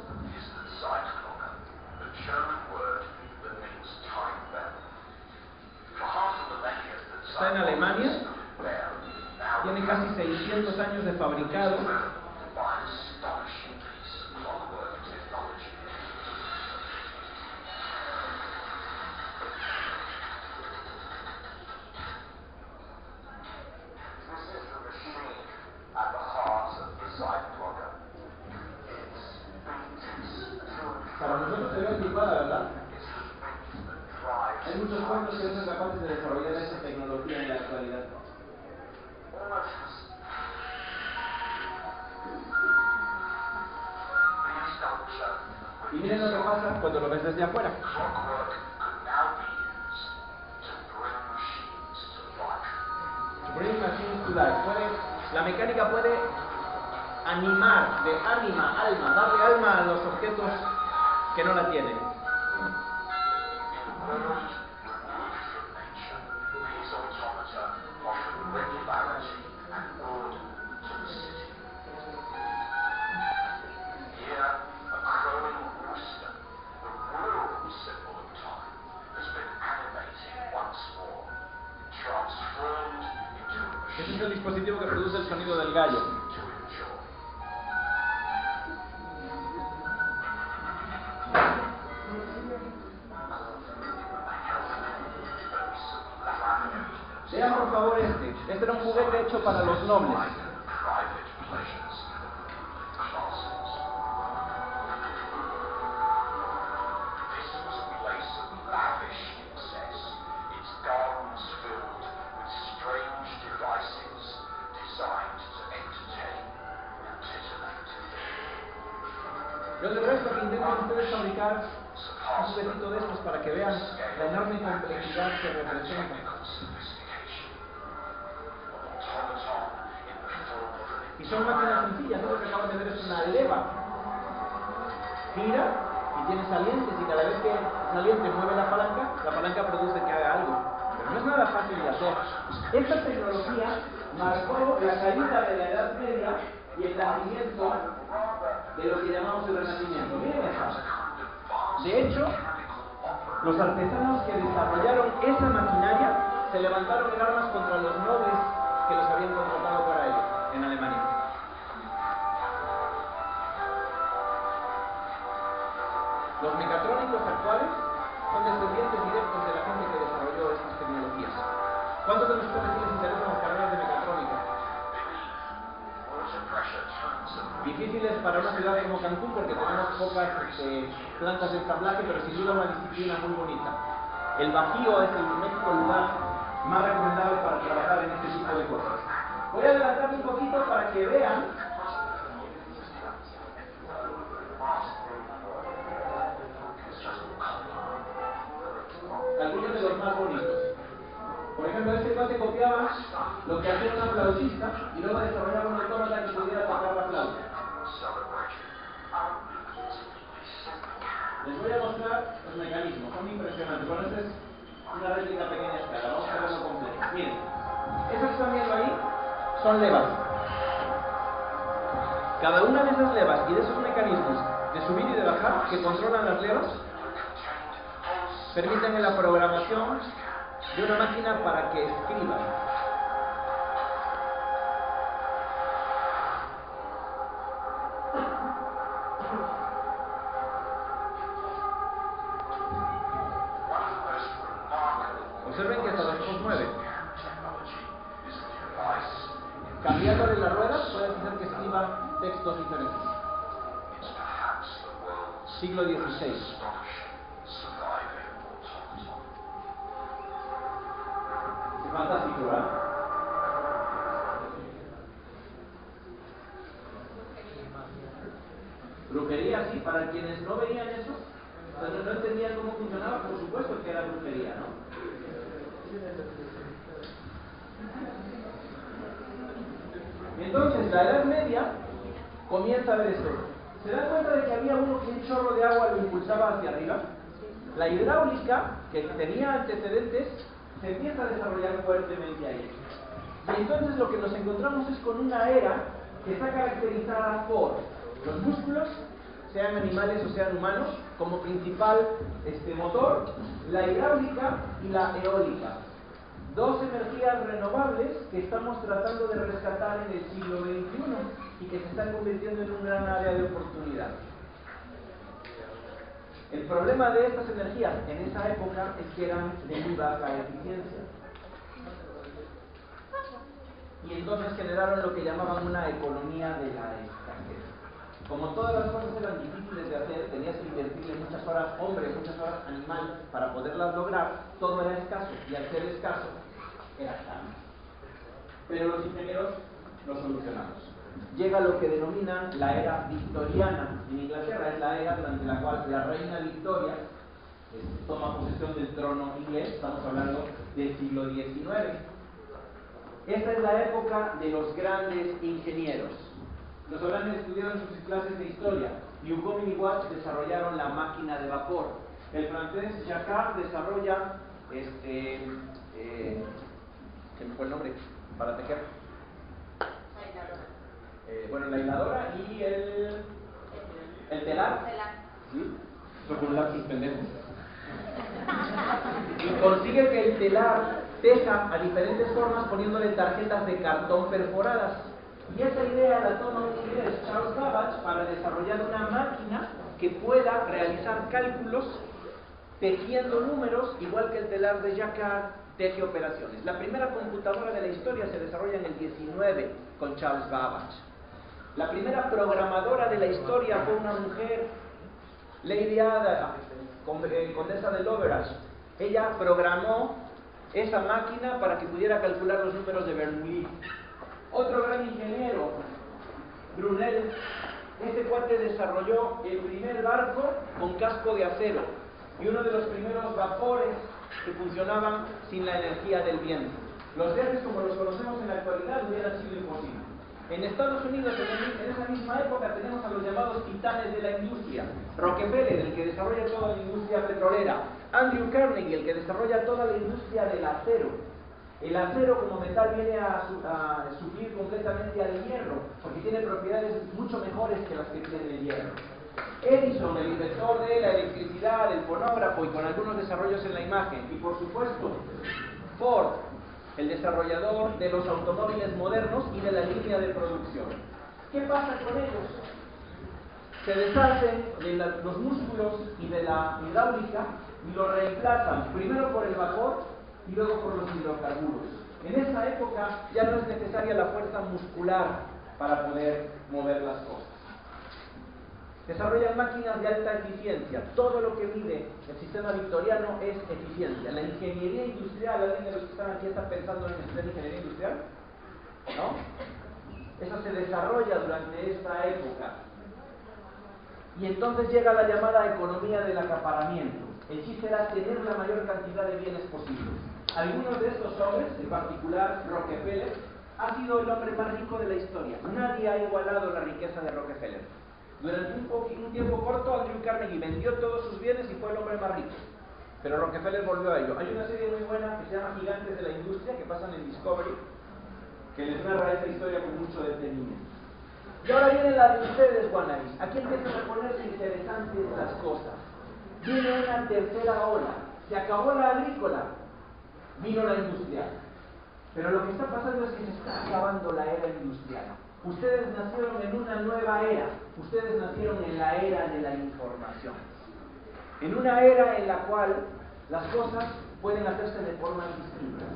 Está en Alemania, tiene casi 600 años de fabricado. Para nosotros se ve anticuada, ¿verdad? Hay muchos cuentos que no son capaces de desarrollar esa tecnología en la actualidad. Y miren lo que pasa cuando lo ves desde afuera. Bring machines to life. La mecánica puede animar, de ánima, alma, darle alma a los objetos que no la tienen. Ese es el dispositivo que produce el sonido del gallo. Vean por favor este. Este era un juguete hecho para los nobles. Yo les resto que intenten ustedes fabricar un juguetito de estos para que vean la enorme complejidad que representa. Y son máquinas sencillas, lo que acaban de ver es una leva. Gira y tiene salientes y cada vez que el saliente mueve la palanca produce que haga algo. Pero no es nada fácil de hacer. Esta tecnología marcó la caída de la Edad Media y el nacimiento de lo que llamamos el Renacimiento. Miren eso. De hecho, los artesanos que desarrollaron esa maquinaria se levantaron en armas contra los nobles que los habían contratado para ello en Alemania. Los mecatrónicos actuales son descendientes directos de la gente que desarrolló estas tecnologías. ¿Cuántos de ustedes les interesan las carreras de mecatrónica? Difíciles para una ciudad como Cancún porque tenemos pocas plantas de ensamblaje, pero sin duda una disciplina muy bonita. El Bajío es el México lugar más recomendable para trabajar en este tipo de cosas. Voy a adelantarme un poquito para que vean algunos de los más bonitos. Por ejemplo, este cuate copiaba lo que hacía una flautista y luego desarrollaba un autómata que pudiera tocar la flauta. Les voy a mostrar los mecanismos, son impresionantes. Bueno, esta es una réplica a pequeña escala, vamos a verlo completo. Miren, eso que están viendo ahí son levas. Cada una de esas levas y de esos mecanismos de subir y de bajar que controlan las levas permiten la programación de una máquina para que escriba. Observen que es a 2+9. Cambiándole las ruedas, pueden hacer que escriba textos diferentes. Siglo XVI. Es fantástico, ¿verdad? Brujería, sí, para quienes no veían eso, no entendían cómo funcionaba, por supuesto que era brujería, ¿no? Entonces, la Edad Media comienza a ver esto. ¿Se dan cuenta de que había uno que un chorro de agua lo impulsaba hacia arriba? La hidráulica, que tenía antecedentes, se empieza a desarrollar fuertemente ahí. Y entonces lo que nos encontramos es con una era que está caracterizada por los músculos, sean animales o sean humanos, como principal motor, la hidráulica y la eólica. Dos energías renovables que estamos tratando de rescatar en el siglo XXI y que se están convirtiendo en un gran área de oportunidad. El problema de estas energías en esa época es que eran de muy baja eficiencia. Y entonces generaron lo que llamaban una economía de la escasez. Como todas las cosas eran difíciles de hacer, tenías que invertirle muchas horas hombre, muchas horas animal para poderlas lograr, todo era escaso, y al ser escaso, era caro. Pero los ingenieros lo solucionamos. Llega lo que denominan la era victoriana. En Inglaterra es la era durante la cual la reina Victoria toma posesión del trono inglés, estamos hablando del siglo XIX. Esta es la época de los grandes ingenieros. Los habrán estudiado en sus clases de historia. Newcomen y Watt desarrollaron la máquina de vapor. El francés Jacquard desarrolla ¿qué me fue el nombre? Para tejer. La hiladora y el telar. ¿Sí? Eso con un lápiz pendejo. Y consigue que el telar teja a diferentes formas poniéndole tarjetas de cartón perforadas. Y esa idea la toma un inglés, Charles Babbage, para desarrollar una máquina que pueda realizar cálculos tejiendo números, igual que el telar de Jacquard teje operaciones. La primera computadora de la historia se desarrolla en el 19 con Charles Babbage. La primera programadora de la historia fue una mujer, Lady Ada, condesa de Loverash. Ella programó esa máquina para que pudiera calcular los números de Bernoulli. Otro gran ingeniero, Brunel, este cuate desarrolló el primer barco con casco de acero y uno de los primeros vapores que funcionaban sin la energía del viento. Los viajes como los conocemos en la actualidad hubieran sido imposibles. En Estados Unidos, en esa misma época, tenemos a los llamados titanes de la industria. Rockefeller, el que desarrolla toda la industria petrolera. Andrew Carnegie, el que desarrolla toda la industria del acero. El acero como metal viene a suplir completamente al hierro, porque tiene propiedades mucho mejores que las que tiene el hierro. Edison, el inventor de la electricidad, el fonógrafo y con algunos desarrollos en la imagen. Y por supuesto, Ford, el desarrollador de los automóviles modernos y de la línea de producción. ¿Qué pasa con ellos? Se deshacen de los músculos y de la hidráulica y lo reemplazan primero por el vapor y luego por los hidrocarburos. En esa época ya no es necesaria la fuerza muscular para poder mover las cosas. Desarrollan máquinas de alta eficiencia. Todo lo que mide el sistema victoriano es eficiencia. La ingeniería industrial, ¿alguien de los que están aquí está pensando en estudiar ingeniería industrial? ¿No? Eso se desarrolla durante esta época. Y entonces llega la llamada economía del acaparamiento. El chiste era tener la mayor cantidad de bienes posibles. Algunos de estos hombres, en particular Rockefeller, ha sido el hombre más rico de la historia. Nadie ha igualado la riqueza de Rockefeller. Durante un tiempo corto, Andrew Carnegie vendió todos sus bienes y fue el hombre más rico. Pero Rockefeller volvió a ello. Hay una serie muy buena que se llama Gigantes de la Industria, que pasan en Discovery, que les narra esta historia con mucho detenimiento. Y ahora viene la de ustedes, guanabis. Aquí empiezan a ponerse interesantes las cosas. Viene una tercera ola. Se acabó la agrícola, vino la industrial. Pero lo que está pasando es que se está acabando la era industrial. Ustedes nacieron en una nueva era. Ustedes nacieron en la era de la información. En una era en la cual las cosas pueden hacerse de formas distintas.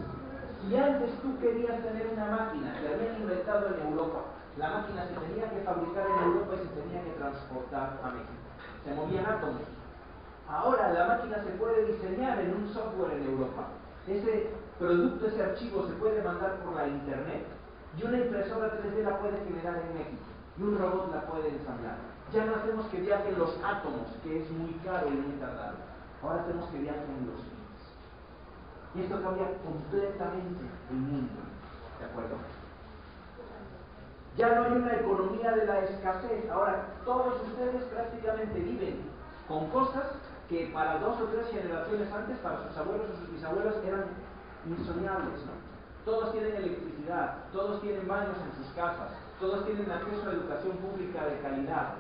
Si antes tú querías tener una máquina que habían inventado en Europa, la máquina se tenía que fabricar en Europa y se tenía que transportar a México. Se movían átomos. Ahora la máquina se puede diseñar en un software en Europa. Ese producto, ese archivo se puede mandar por la internet y una impresora 3D la puede generar en México y un robot la puede ensamblar. Ya no hacemos que viajen los átomos, que es muy caro y muy tardado. Ahora hacemos que viajen los bits. Y esto cambia completamente el mundo. ¿De acuerdo? Ya no hay una economía de la escasez. Ahora todos ustedes prácticamente viven con cosas que para 2 o 3 generaciones antes, para sus abuelos o sus bisabuelos, eran insoñables, ¿no? Todos tienen electricidad, todos tienen baños en sus casas, todos tienen acceso a educación pública de calidad.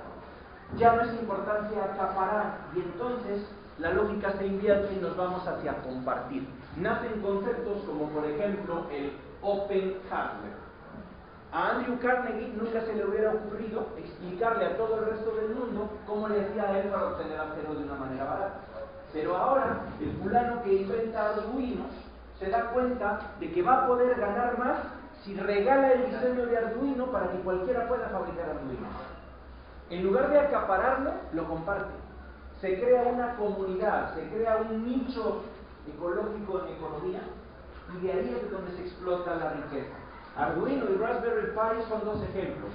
Ya no es importante acaparar, y entonces la lógica se invierte y nos vamos hacia compartir. Nacen conceptos como, por ejemplo, el Open Hardware. A Andrew Carnegie nunca se le hubiera ocurrido explicarle a todo el resto del mundo cómo le hacía a él para obtener acero de una manera barata. Pero ahora, el fulano que inventa Arduinos se da cuenta de que va a poder ganar más si regala el diseño de Arduino para que cualquiera pueda fabricar Arduinos. En lugar de acapararlo, lo comparte. Se crea una comunidad, se crea un nicho ecológico en economía, y de ahí es donde se explota la riqueza. Arduino y Raspberry Pi son 2 ejemplos.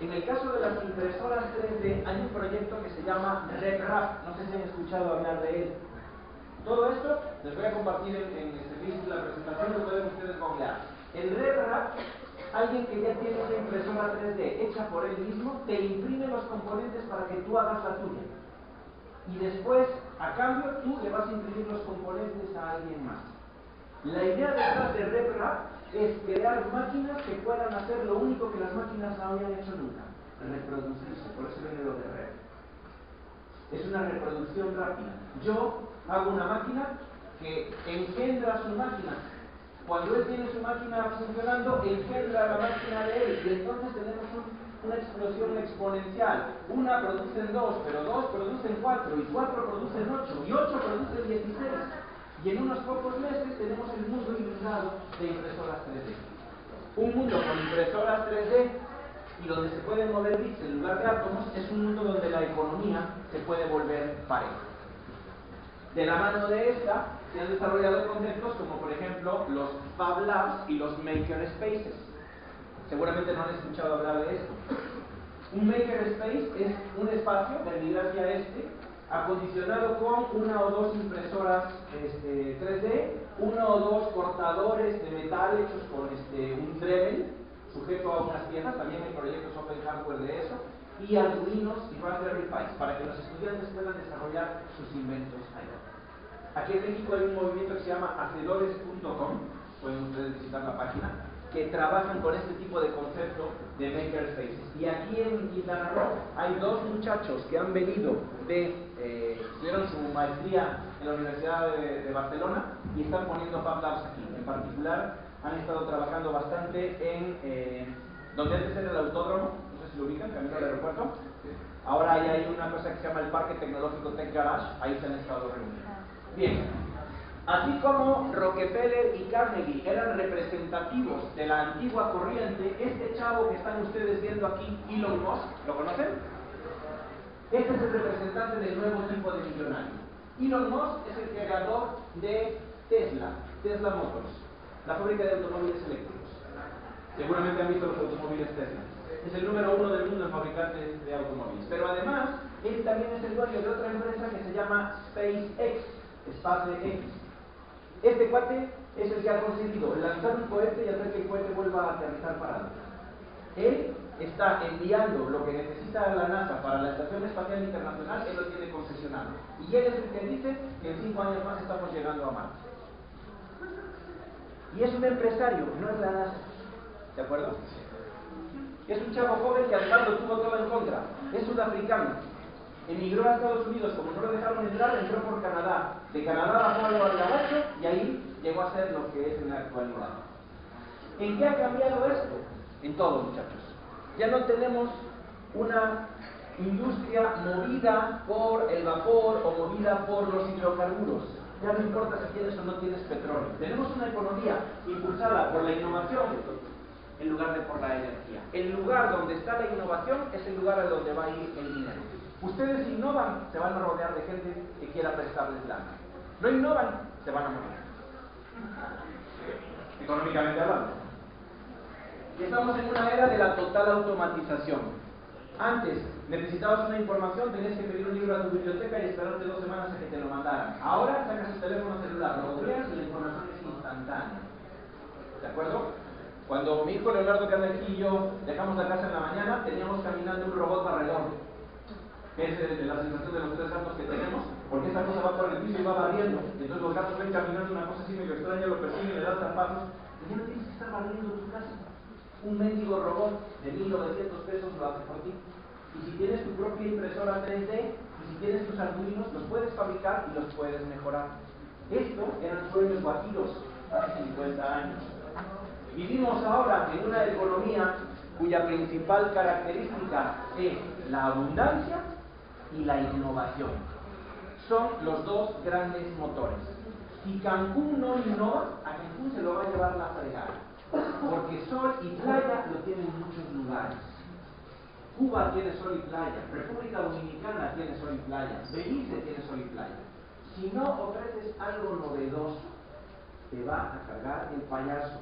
En el caso de las impresoras 3D hay un proyecto que se llama RepRap, no sé si han escuchado hablar de él. Todo esto les voy a compartir en Facebook la presentación, lo pueden ustedes googlear. En RepRap, alguien que ya tiene una impresora 3D hecha por él mismo, te imprime los componentes para que tú hagas la tuya. Y después, a cambio, tú le vas a imprimir los componentes a alguien más. La idea detrás de RepRap es crear máquinas que puedan hacer lo único que las máquinas no habían hecho nunca: reproducirse. Por eso viene lo de rep. Es una reproducción rápida. Yo hago una máquina que engendra su máquina. Cuando él tiene su máquina funcionando, engendra la máquina de él, y entonces tenemos una explosión exponencial. Una producen 2, pero 2 producen 4, y 4 producen 8, y 8 producen 16. Y en unos pocos meses tenemos el mundo inundado de impresoras 3D. Un mundo con impresoras 3D y donde se pueden mover bits en lugar de átomos es un mundo donde la economía se puede volver pareja. De la mano de esta se han desarrollado conceptos como, por ejemplo, los Fab Labs y los Maker Spaces. Seguramente no han escuchado hablar de esto. Un Maker Space es un espacio, vendrá hacia acondicionado con 1 o 2 impresoras 3D, 1 o 2 cortadores de metal hechos con un Dremel sujeto a unas piezas. También hay proyectos Open Hardware de eso, y Arduinos y Raspberry Pi para que los estudiantes puedan desarrollar sus inventos ahí. Aquí en México hay un movimiento que se llama hacedores.com, pueden ustedes visitar la página, que trabajan con este tipo de concepto de makerspaces. Y aquí en Quintana Roo hay 2 muchachos que han venido hicieron su maestría en la Universidad de Barcelona y están poniendo Fab Labs aquí. En particular han estado trabajando bastante en donde antes era el autódromo, no sé si lo ubican, camino al aeropuerto. Ahora hay una cosa que se llama el Parque Tecnológico Tech Garage, ahí se han estado reuniendo. Bien, así como Rockefeller y Carnegie eran representativos de la antigua corriente, este chavo que están ustedes viendo aquí, Elon Musk, ¿lo conocen? Este es el representante del nuevo tipo de millonario. Elon Musk es el creador de Tesla Motors, la fábrica de automóviles eléctricos. Seguramente han visto los automóviles Tesla. Es el número 1 del mundo en fabricantes de automóviles. Pero además, él también es el dueño de otra empresa que se llama SpaceX, SpaceX. Este cuate es el que ha conseguido lanzar un cohete y hacer que el cohete vuelva a aterrizar parado. Él está enviando lo que necesita la NASA para la Estación Espacial Internacional, él lo tiene concesionado. Y él es el que dice que en 5 años más estamos llegando a Marte. Y es un empresario, no es la NASA. ¿De acuerdo? Es un chavo joven que además lo tuvo todo en contra. Es sudafricano. Emigró a Estados Unidos, como no lo dejaron entrar, entró por Canadá. De Canadá bajó al Gabacho y ahí llegó a ser lo que es en la actualidad. ¿En qué ha cambiado esto? En todo, muchachos. Ya no tenemos una industria movida por el vapor o movida por los hidrocarburos. Ya no importa si tienes o no tienes petróleo. Tenemos una economía impulsada por la innovación en lugar de por la energía. El lugar donde está la innovación es el lugar a donde va a ir el dinero. Ustedes innovan, se van a rodear de gente que quiera prestarles lana. No innovan, se van a morir. Económicamente hablando. Y estamos en una era de la total automatización. Antes, necesitabas una información, tenías que pedir un libro a tu biblioteca y esperarte 2 semanas a que te lo mandaran. Ahora sacas tu teléfono celular, lo googleas y la información es instantánea. ¿De acuerdo? Cuando mi hijo Leonardo, que anda aquí, y yo dejamos la casa en la mañana, teníamos caminando un robot barredor, que es la sensación de los 3 gatos que tenemos, porque esta cosa va por el piso y va barriendo. Entonces los gatos ven caminando una cosa así medio extraña, lo persiguen, le dan zapatos, y ya no tienes que estar barriendo tu casa. Un mendigo robot de 1.900 pesos lo hace por ti. Y si tienes tu propia impresora 3D, y si tienes tus arduinos, los puedes fabricar y los puedes mejorar. Esto eran sueños batidos hace 50 años. Vivimos ahora en una economía cuya principal característica es la abundancia y la innovación. Son los dos grandes motores. Si Cancún no innova, a Cancún se lo va a llevar la fregada. Porque sol y playa lo tienen en muchos lugares. Cuba tiene sol y playa, República Dominicana tiene sol y playa, Belice tiene sol y playa. Si no ofreces algo novedoso, te va a cargar el payaso.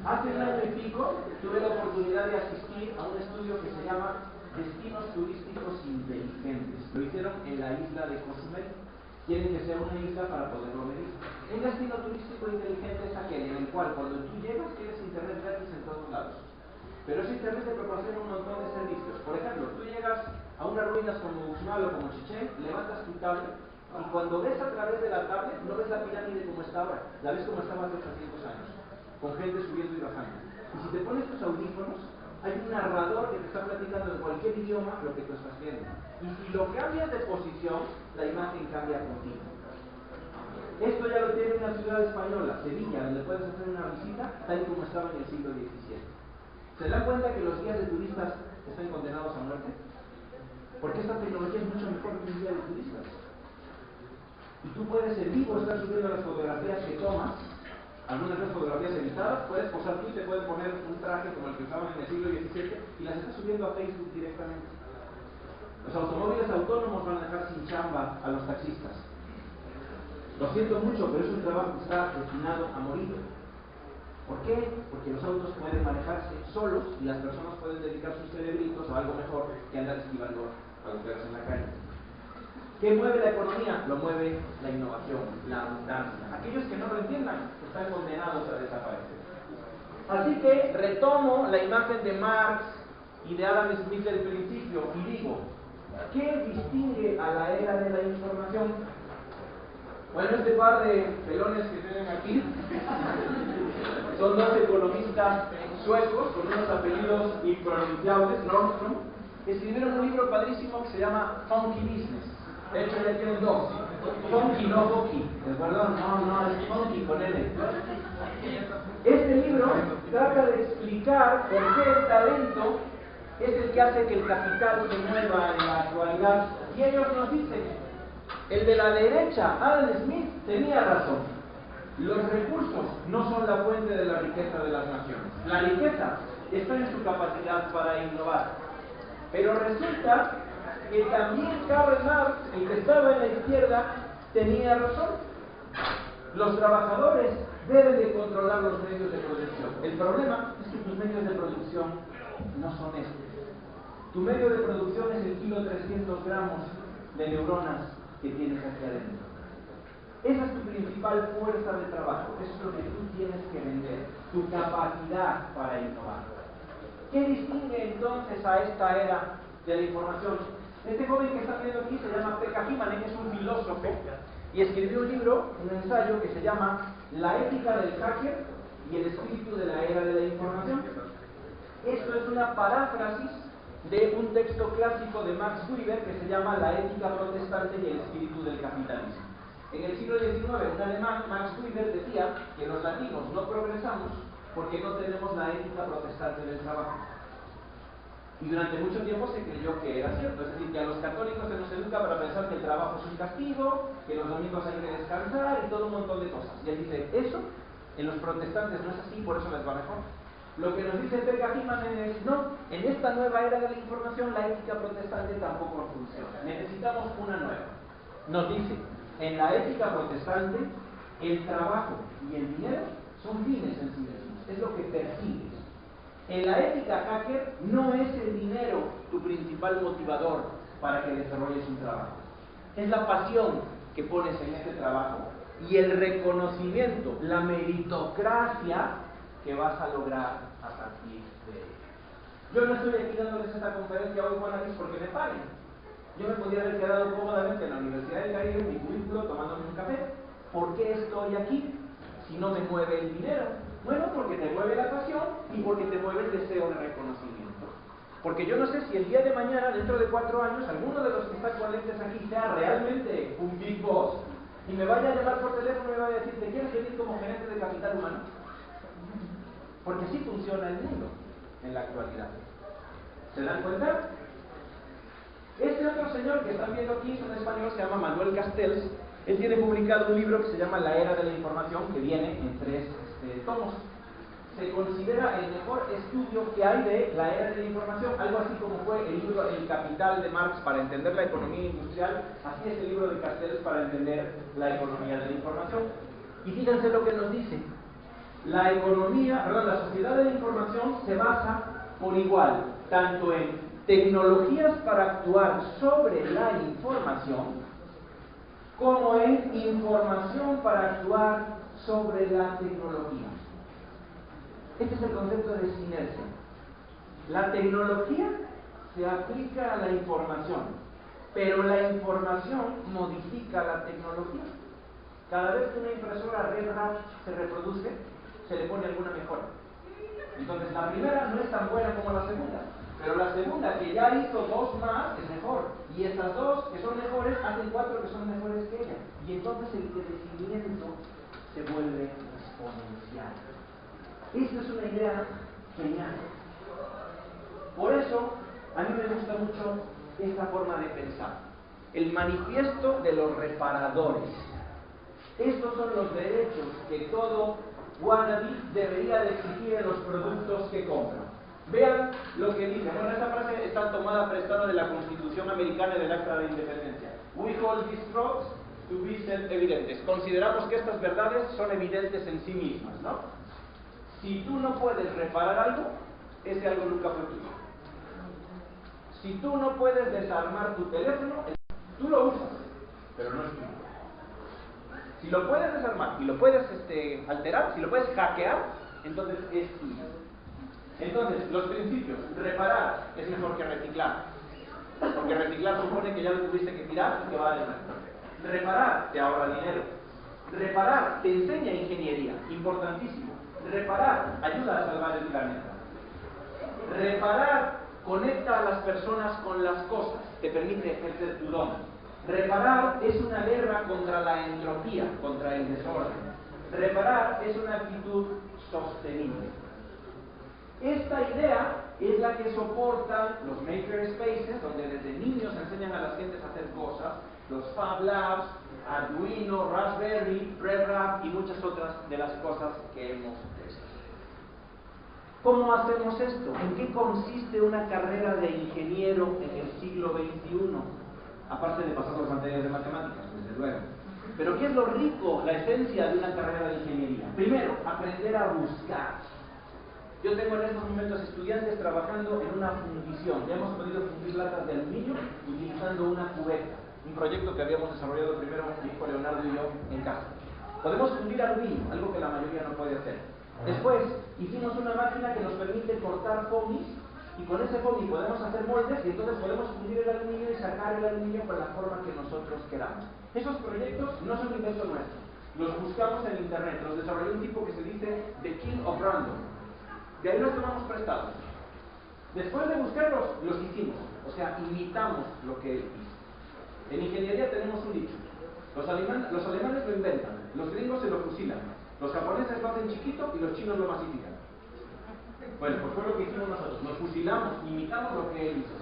Hace 1 año y pico tuve la oportunidad de asistir a un estudio que se llama Destinos Turísticos Inteligentes. Lo hicieron en la isla de Cozumel. Quieren que sea una isla para poderlo medir. Un destino turístico inteligente es aquel en el cual cuando tú llegas tienes internet gratis en todos lados. Pero ese internet te proporciona un montón de servicios. Por ejemplo, tú llegas a unas ruinas como Uxmal o como Chichén, levantas tu tablet y cuando ves a través de la tablet no ves la pirámide como está ahora, la ves como estaba hace 800 años, con gente subiendo y bajando. Y si te pones tus audífonos, hay un narrador que te está platicando en cualquier idioma lo que tú estás viendo. Y si lo cambias de posición, la imagen cambia contigo. Esto ya lo tiene una ciudad española, Sevilla, donde puedes hacer una visita tal y como estaba en el siglo XVII. ¿Se dan cuenta que los guías de turistas están condenados a muerte? Porque esta tecnología es mucho mejor que un guía de turistas. Y tú puedes en vivo estar subiendo las fotografías que tomas, algunas veces fotografías editadas, puedes posar tú y te pueden poner un traje como el que usaban en el siglo XVII y las estás subiendo a Facebook directamente. Los automóviles autónomos van a dejar sin chamba a los taxistas. Lo siento mucho, pero es un trabajo que está destinado a morir. ¿Por qué? Porque los autos pueden manejarse solos y las personas pueden dedicar sus cerebritos a algo mejor que andar esquivando agujeros en la calle. ¿Qué mueve la economía? Lo mueve la innovación, la abundancia. Aquellos que no lo entiendan están condenados a desaparecer. Así que retomo la imagen de Marx y de Adam Smith del principio y digo, ¿qué distingue a la era de la información? Bueno, este par de pelones que tienen aquí son 2 economistas suecos con unos apellidos impronunciables, Nordstrom, que escribieron un libro padrísimo que se llama Funky Business. De hecho ya tienen 2. Funky, no hockey, ¿es verdad? No, es funky con N. Este libro trata de explicar por qué el talento es el que hace que el capital se mueva en la actualidad. Y ellos nos dicen, el de la derecha, Adam Smith, tenía razón. Los recursos no son la fuente de la riqueza de las naciones. La riqueza está en su capacidad para innovar. Pero resulta que también Karl Marx, el que estaba en la izquierda, tenía razón. Los trabajadores deben de controlar los medios de producción. El problema es que tus medios de producción no son estos. Tu medio de producción es el kilo 300 gramos de neuronas que tienes aquí adentro. Esa es tu principal fuerza de trabajo. Eso es lo que tú tienes que vender. Tu capacidad para innovar. ¿Qué distingue entonces a esta era de la información? Este joven que están viendo aquí se llama Pekka Himanen, es un filósofo y escribió un libro, un ensayo que se llama La ética del hacker y el espíritu de la era de la información. Esto es una paráfrasis de un texto clásico de Max Weber que se llama La ética protestante y el espíritu del capitalismo. En el siglo XIX, un alemán, Max Weber, decía que los latinos no progresamos porque no tenemos la ética protestante del trabajo. Y durante mucho tiempo se creyó que era cierto, es decir, que a los católicos se nos educa para pensar que el trabajo es un castigo, que los domingos hay que descansar y todo un montón de cosas. Y él dice, eso en los protestantes no es así, por eso les va mejor. Lo que nos dice Pekka Immonen es, no, en esta nueva era de la información la ética protestante tampoco funciona. Necesitamos una nueva. Nos dice, en la ética protestante, el trabajo y el dinero son fines en sí mismos, es lo que persigues. En la ética hacker no es el dinero tu principal motivador para que desarrolles un trabajo. Es la pasión que pones en este trabajo y el reconocimiento, la meritocracia que vas a lograr a partir de ello. Yo no estoy aquí dándoles esta conferencia hoy, Juan, aquí porque me paguen. Yo me podría haber quedado cómodamente en la Universidad del Caribe, en mi cubículo, tomándome un café. ¿Por qué estoy aquí si no me mueve el dinero? Bueno, porque te mueve la pasión y porque te mueve el deseo de reconocimiento. Porque yo no sé si el día de mañana, dentro de 4 años, alguno de los que está con lentes aquí sea realmente un Big Boss y me vaya a llamar por teléfono y me vaya a decir, ¿te quieres venir como gerente de capital humano? Porque así funciona el mundo en la actualidad. ¿Se dan cuenta? Este otro señor que están viendo aquí es un español, se llama Manuel Castells. Él tiene publicado un libro que se llama La Era de la Información, que viene en 3 tomos. Se considera el mejor estudio que hay de la era de la información, algo así como fue el libro El Capital de Marx para entender la economía industrial, así es el libro de Castells para entender la economía de la información. Y fíjense lo que nos dice. La sociedad de la información se basa por igual, tanto en tecnologías para actuar sobre la información, como en información para actuar sobre la tecnología. Este es el concepto de sinergia. La tecnología se aplica a la información, pero la información modifica la tecnología. Cada vez que una impresora RedRap se reproduce, se le pone alguna mejora. Entonces la primera no es tan buena como la segunda, pero la segunda, que ya hizo 2 más, es mejor. Y estas 2 que son mejores hacen 4 que son mejores que ella. Y entonces el crecimiento se vuelve exponencial. Esta es una idea genial. Por eso, a mí me gusta mucho esta forma de pensar. El manifiesto de los reparadores. Estos son los derechos que todo wannabe debería de exigir en los productos que compra. Vean lo que dice. Bueno, esta frase está tomada prestada de la Constitución Americana y del Acta de Independencia. We hold these truths to be self-evidentes. Consideramos que estas verdades son evidentes en sí mismas, ¿no? Si tú no puedes reparar algo, ese algo nunca fue tuyo. Si tú no puedes desarmar tu teléfono, tú lo usas, pero no es tuyo. Si lo puedes desarmar y lo puedes alterar, si lo puedes hackear, entonces es tuyo. Entonces, los principios, reparar es mejor que reciclar, porque reciclar supone que ya lo tuviste que tirar y que va a dejar. Reparar te ahorra dinero. Reparar te enseña ingeniería, importantísimo. Reparar ayuda a salvar el planeta. Reparar conecta a las personas con las cosas, te permite ejercer tu don. Reparar es una guerra contra la entropía, contra el desorden. Reparar es una actitud sostenible. Esta idea es la que soportan los makerspaces, donde desde niños enseñan a las gentes a hacer cosas, los Fab Labs, Arduino, Raspberry, RedRap y muchas otras de las cosas que hemos visto. ¿Cómo hacemos esto? ¿En qué consiste una carrera de ingeniero en el siglo XXI? Aparte de pasar las materias de matemáticas, desde luego. Pero ¿qué es lo rico, la esencia de una carrera de ingeniería? Primero, aprender a buscar. Yo tengo en estos momentos estudiantes trabajando en una fundición. Ya hemos podido fundir latas de aluminio utilizando una cubeta. Un proyecto que habíamos desarrollado primero mi hijo Leonardo y yo en casa. Podemos fundir aluminio, algo que la mayoría no puede hacer. Después hicimos una máquina que nos permite cortar foamies y con ese foamy podemos hacer moldes y entonces podemos fundir el aluminio y sacar el aluminio con la forma que nosotros queramos. Esos proyectos no son inventos nuestros. Los buscamos en internet, los desarrolló un tipo que se dice The King of Random. De ahí los tomamos prestados. Después de buscarlos, los hicimos. O sea, imitamos lo que él hizo. En ingeniería tenemos un dicho. Los alemanes lo inventan, los gringos se lo fusilan, los japoneses lo hacen chiquito y los chinos lo masifican. Bueno, pues fue lo que hicimos nosotros. Nos fusilamos, imitamos lo que él hizo.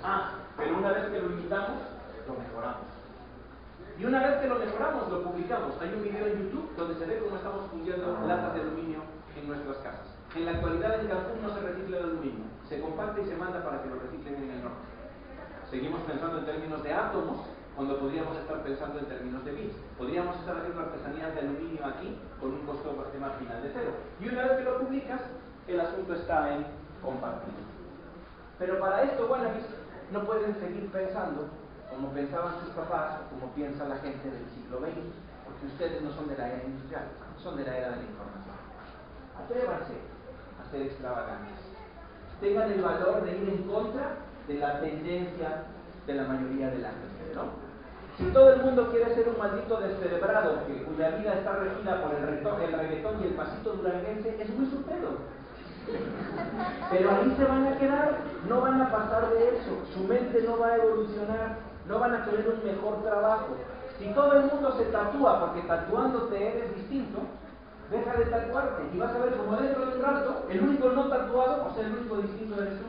Pero una vez que lo imitamos, lo mejoramos. Y una vez que lo mejoramos, lo publicamos. Hay un video en YouTube donde se ve cómo estamos fundiendo latas de aluminio en nuestras casas. En la actualidad en Cancún no se recicla el aluminio. Se compacta y se manda para que lo reciclen en el norte. Seguimos pensando en términos de átomos, cuando podríamos estar pensando en términos de bits. Podríamos estar haciendo artesanías de aluminio aquí con un costo marginal de cero. Y una vez que lo publicas, el asunto está en compartir. Pero para esto, bueno, no pueden seguir pensando como pensaban sus papás o como piensa la gente del siglo XX, porque ustedes no son de la era industrial, son de la era de la información. Atrévanse a ser extravagantes. Tengan el valor de ir en contra de la tendencia de la mayoría de la gente, ¿no? Si todo el mundo quiere ser un maldito descerebrado cuya vida está regida por el reggaetón y el pasito duranguense, es muy su pedo. Pero ahí se van a quedar, no van a pasar de eso, su mente no va a evolucionar, no van a tener un mejor trabajo. Si todo el mundo se tatúa porque tatuándote eres distinto, deja de tatuarte y vas a ver como dentro de un rato el único no tatuado, o sea, el único distinto eres tú.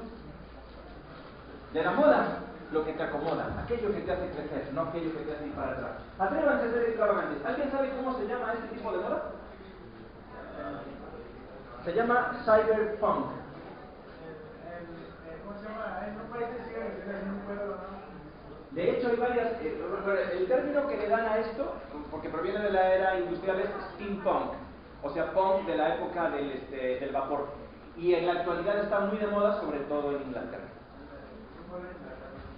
De la moda, lo que te acomoda, aquello que te hace crecer, no aquello que te hace ir para atrás. Atrévanse a ser extravagantes. ¿Alguien sabe cómo se llama este tipo de moda? Se llama cyberpunk. ¿Cómo se llama? En un país en un pueblo, ¿no? De hecho, hay varias. El término que le dan a esto, porque proviene de la era industrial, es steampunk, o sea, punk de la época del vapor. Y en la actualidad está muy de moda, sobre todo en Inglaterra.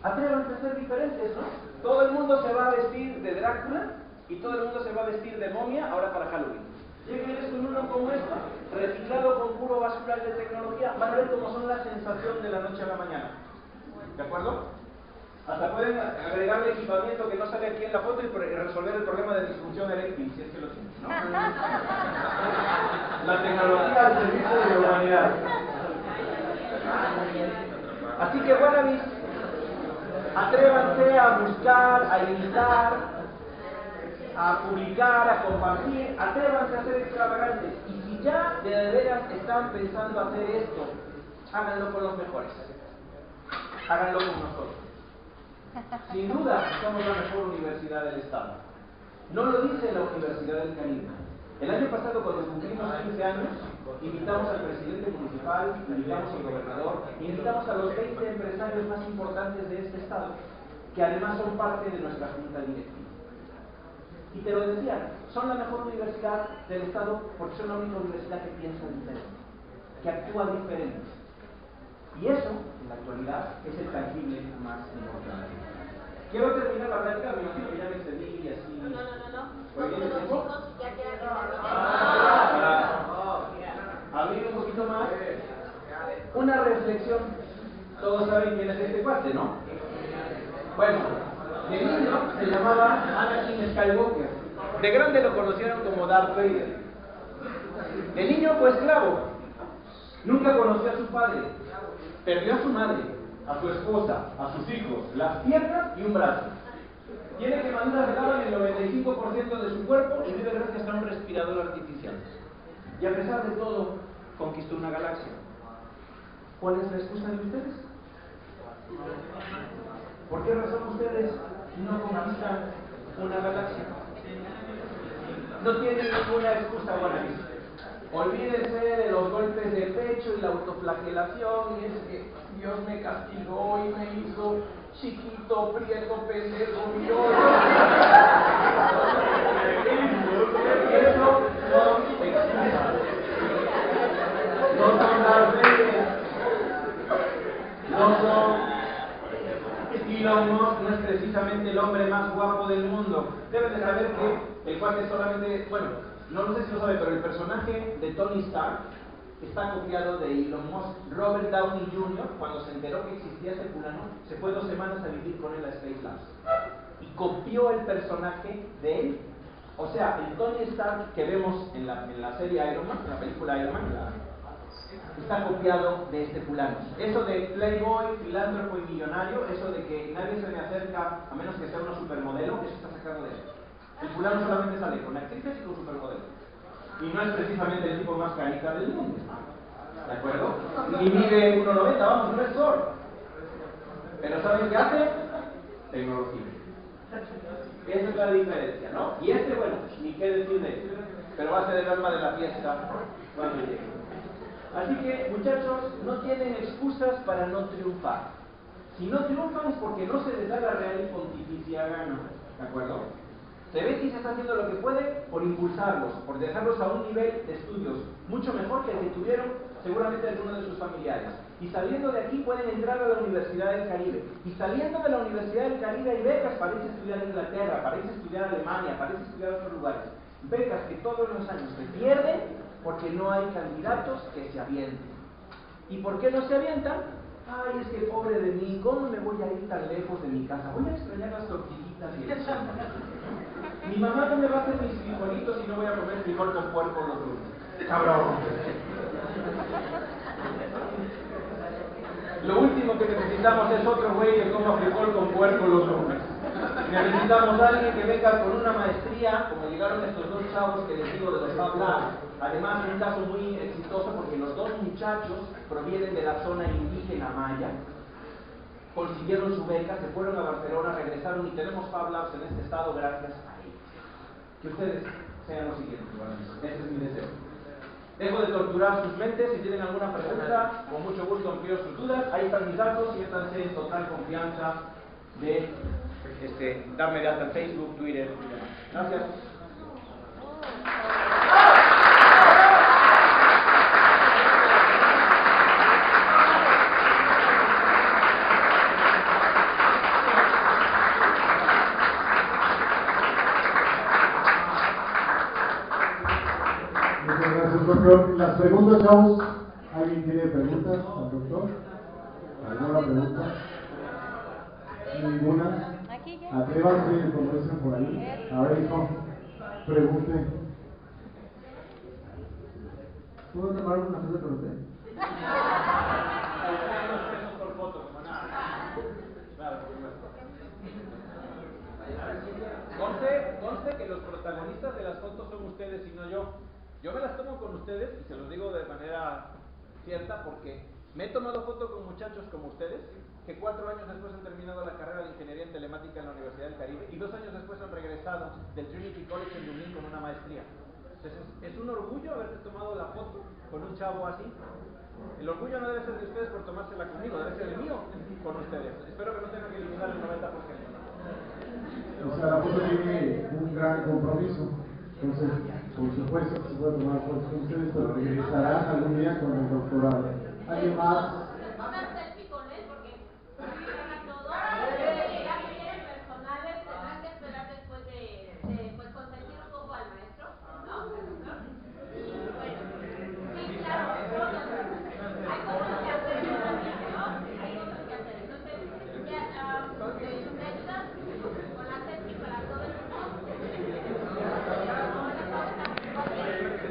Atrévanse a ser diferentes, ¿no? Todo el mundo se va a vestir de Drácula y todo el mundo se va a vestir de momia ahora para Halloween. Lleguen con uno como esto, reciclado con puro basural de tecnología, van a ver cómo son la sensación de la noche a la mañana. ¿De acuerdo? Hasta pueden agregarle equipamiento que no sale aquí en la foto y resolver el problema de disfunción eréctil, si es que lo tienen, ¿no? La tecnología al servicio de la humanidad. Así que, Wannabes, atrévanse a buscar, a imitar, a publicar, a compartir, atrévanse a ser extravagantes. Y si ya de veras están pensando hacer esto, háganlo con los mejores. Háganlo con nosotros. Sin duda, somos la mejor universidad del Estado. No lo dice la Universidad del Caribe. El año pasado, cuando cumplimos 15 años, invitamos al presidente municipal, invitamos al gobernador, invitamos a los 20 empresarios más importantes de este estado, que además son parte de nuestra junta directiva. Y te lo decían, son la mejor universidad del estado porque son la única universidad que piensa diferente, que actúa diferente. Y eso, en la actualidad, es el tangible más importante. Quiero terminar la plática, me imagino que ya me extendí y así. No. ¿Por bien el tiempo? Chicos, ya queda que Para abrir un poquito más, una reflexión. Todos saben quién es este cuate, ¿no? Bueno, de niño se llamaba Anakin Skywalker. De grande lo conocieron como Darth Vader. De niño fue esclavo. Nunca conoció a su padre. Perdió a su madre, a su esposa, a sus hijos, las piernas y un brazo. Tiene quemaduras de lava en el 95% de su cuerpo y vive gracias a un respirador artificial. Y a pesar de todo, conquistó una galaxia. ¿Cuál es la excusa de ustedes? ¿Por qué razón ustedes no conquistan una galaxia? No tienen ninguna excusa, Wannabes. Olvídense de los golpes de pecho y la autoflagelación, y es que Dios me castigó y me hizo chiquito, prieto, pendejo, violo. Eso no existe. No son las leyes. No son. Elon Musk no es precisamente el hombre más guapo del mundo. Deben de saber que el cual es solamente, bueno, no sé si lo sabe, pero el personaje de Tony Stark está copiado de Elon Musk. Robert Downey Jr., cuando se enteró que existía ese fulano, se fue 2 semanas a vivir con él a Space Labs. Y copió el personaje de él. O sea, el Tony Stark que vemos en la serie Iron Man, en la película Iron Man, está copiado de este fulano. Eso de playboy, filántropo y millonario, eso de que nadie se me acerca a menos que sea una supermodelo, eso está sacado de él. El fulano solamente sale con actrices y con supermodelos. Y no es precisamente el tipo más canica del mundo. ¿de acuerdo? Ni mide 1,90, vamos, no es Thor. Pero ¿saben qué hace? Tecnología. Esa es la diferencia, ¿no? Y este, bueno, ni qué decir de él, pero va a ser el alma de la fiesta cuando llegue. Así que, muchachos, no tienen excusas para no triunfar. Si no triunfan es porque no se les da la real y pontificia gana, ¿de acuerdo? Se ve que se está haciendo lo que puede por impulsarlos, por dejarlos a un nivel de estudios mucho mejor que el que tuvieron seguramente algunos de sus familiares. Y saliendo de aquí pueden entrar a la Universidad del Caribe. Y saliendo de la Universidad del Caribe hay becas para irse a estudiar en Inglaterra, para irse a estudiar a Alemania, para irse a estudiar a otros lugares. Becas que todos los años se pierden porque no hay candidatos que se avienten. ¿Y por qué no se avientan? Ay, es que pobre de mí, ¿cómo me voy a ir tan lejos de mi casa? Voy a extrañar las tortillitas y el pan. Mi mamá no me va a hacer mis frijolitos y no voy a comer frijol con puerco los lunes. Cabrón. Lo último que necesitamos es otro güey que coma frijol con puerco los lunes. Necesitamos a alguien que venga con una maestría, como llegaron estos dos chavos que les digo de los Fab Labs. Además, un caso muy exitoso porque los dos muchachos provienen de la zona indígena maya, consiguieron su beca, se fueron a Barcelona, regresaron y tenemos Fab Labs en este estado gracias a ellos. Que ustedes sean los siguientes, ese es mi deseo. Dejo de torturar sus mentes. Si tienen alguna pregunta, con mucho gusto amplío sus dudas. Ahí están mis datos, siéntanse en total confianza de darme de alta en Facebook, Twitter y demás. Gracias. Muchas gracias, doctor. Las preguntas, chavos. ¿Alguien tiene preguntas al doctor? ¿Alguna pregunta? ¿Ninguna? Atrévanse, como dicen por ahí. A ver, hijo, pregunte. ¿Puedo tomar una foto con usted? Por foto, como nada. Claro, conste que los protagonistas de las fotos son ustedes y no yo. Yo me las tomo con ustedes y se los digo de manera cierta porque me he tomado fotos con muchachos como ustedes que 4 años después han terminado la carrera de Ingeniería en Telemática en la Universidad del Caribe y 2 años después han regresado del Trinity College en Dublín con una maestría. Entonces es un orgullo haberte tomado la foto con un chavo así. El orgullo no debe ser de ustedes por tomársela conmigo, debe ser el mío con ustedes. Espero que no tengan que eliminar el 90%. O sea, la foto tiene un gran compromiso. Entonces, por supuesto, se puede tomar fotos con ustedes, pero regresarán algún día con el doctorado. ¿Alguien más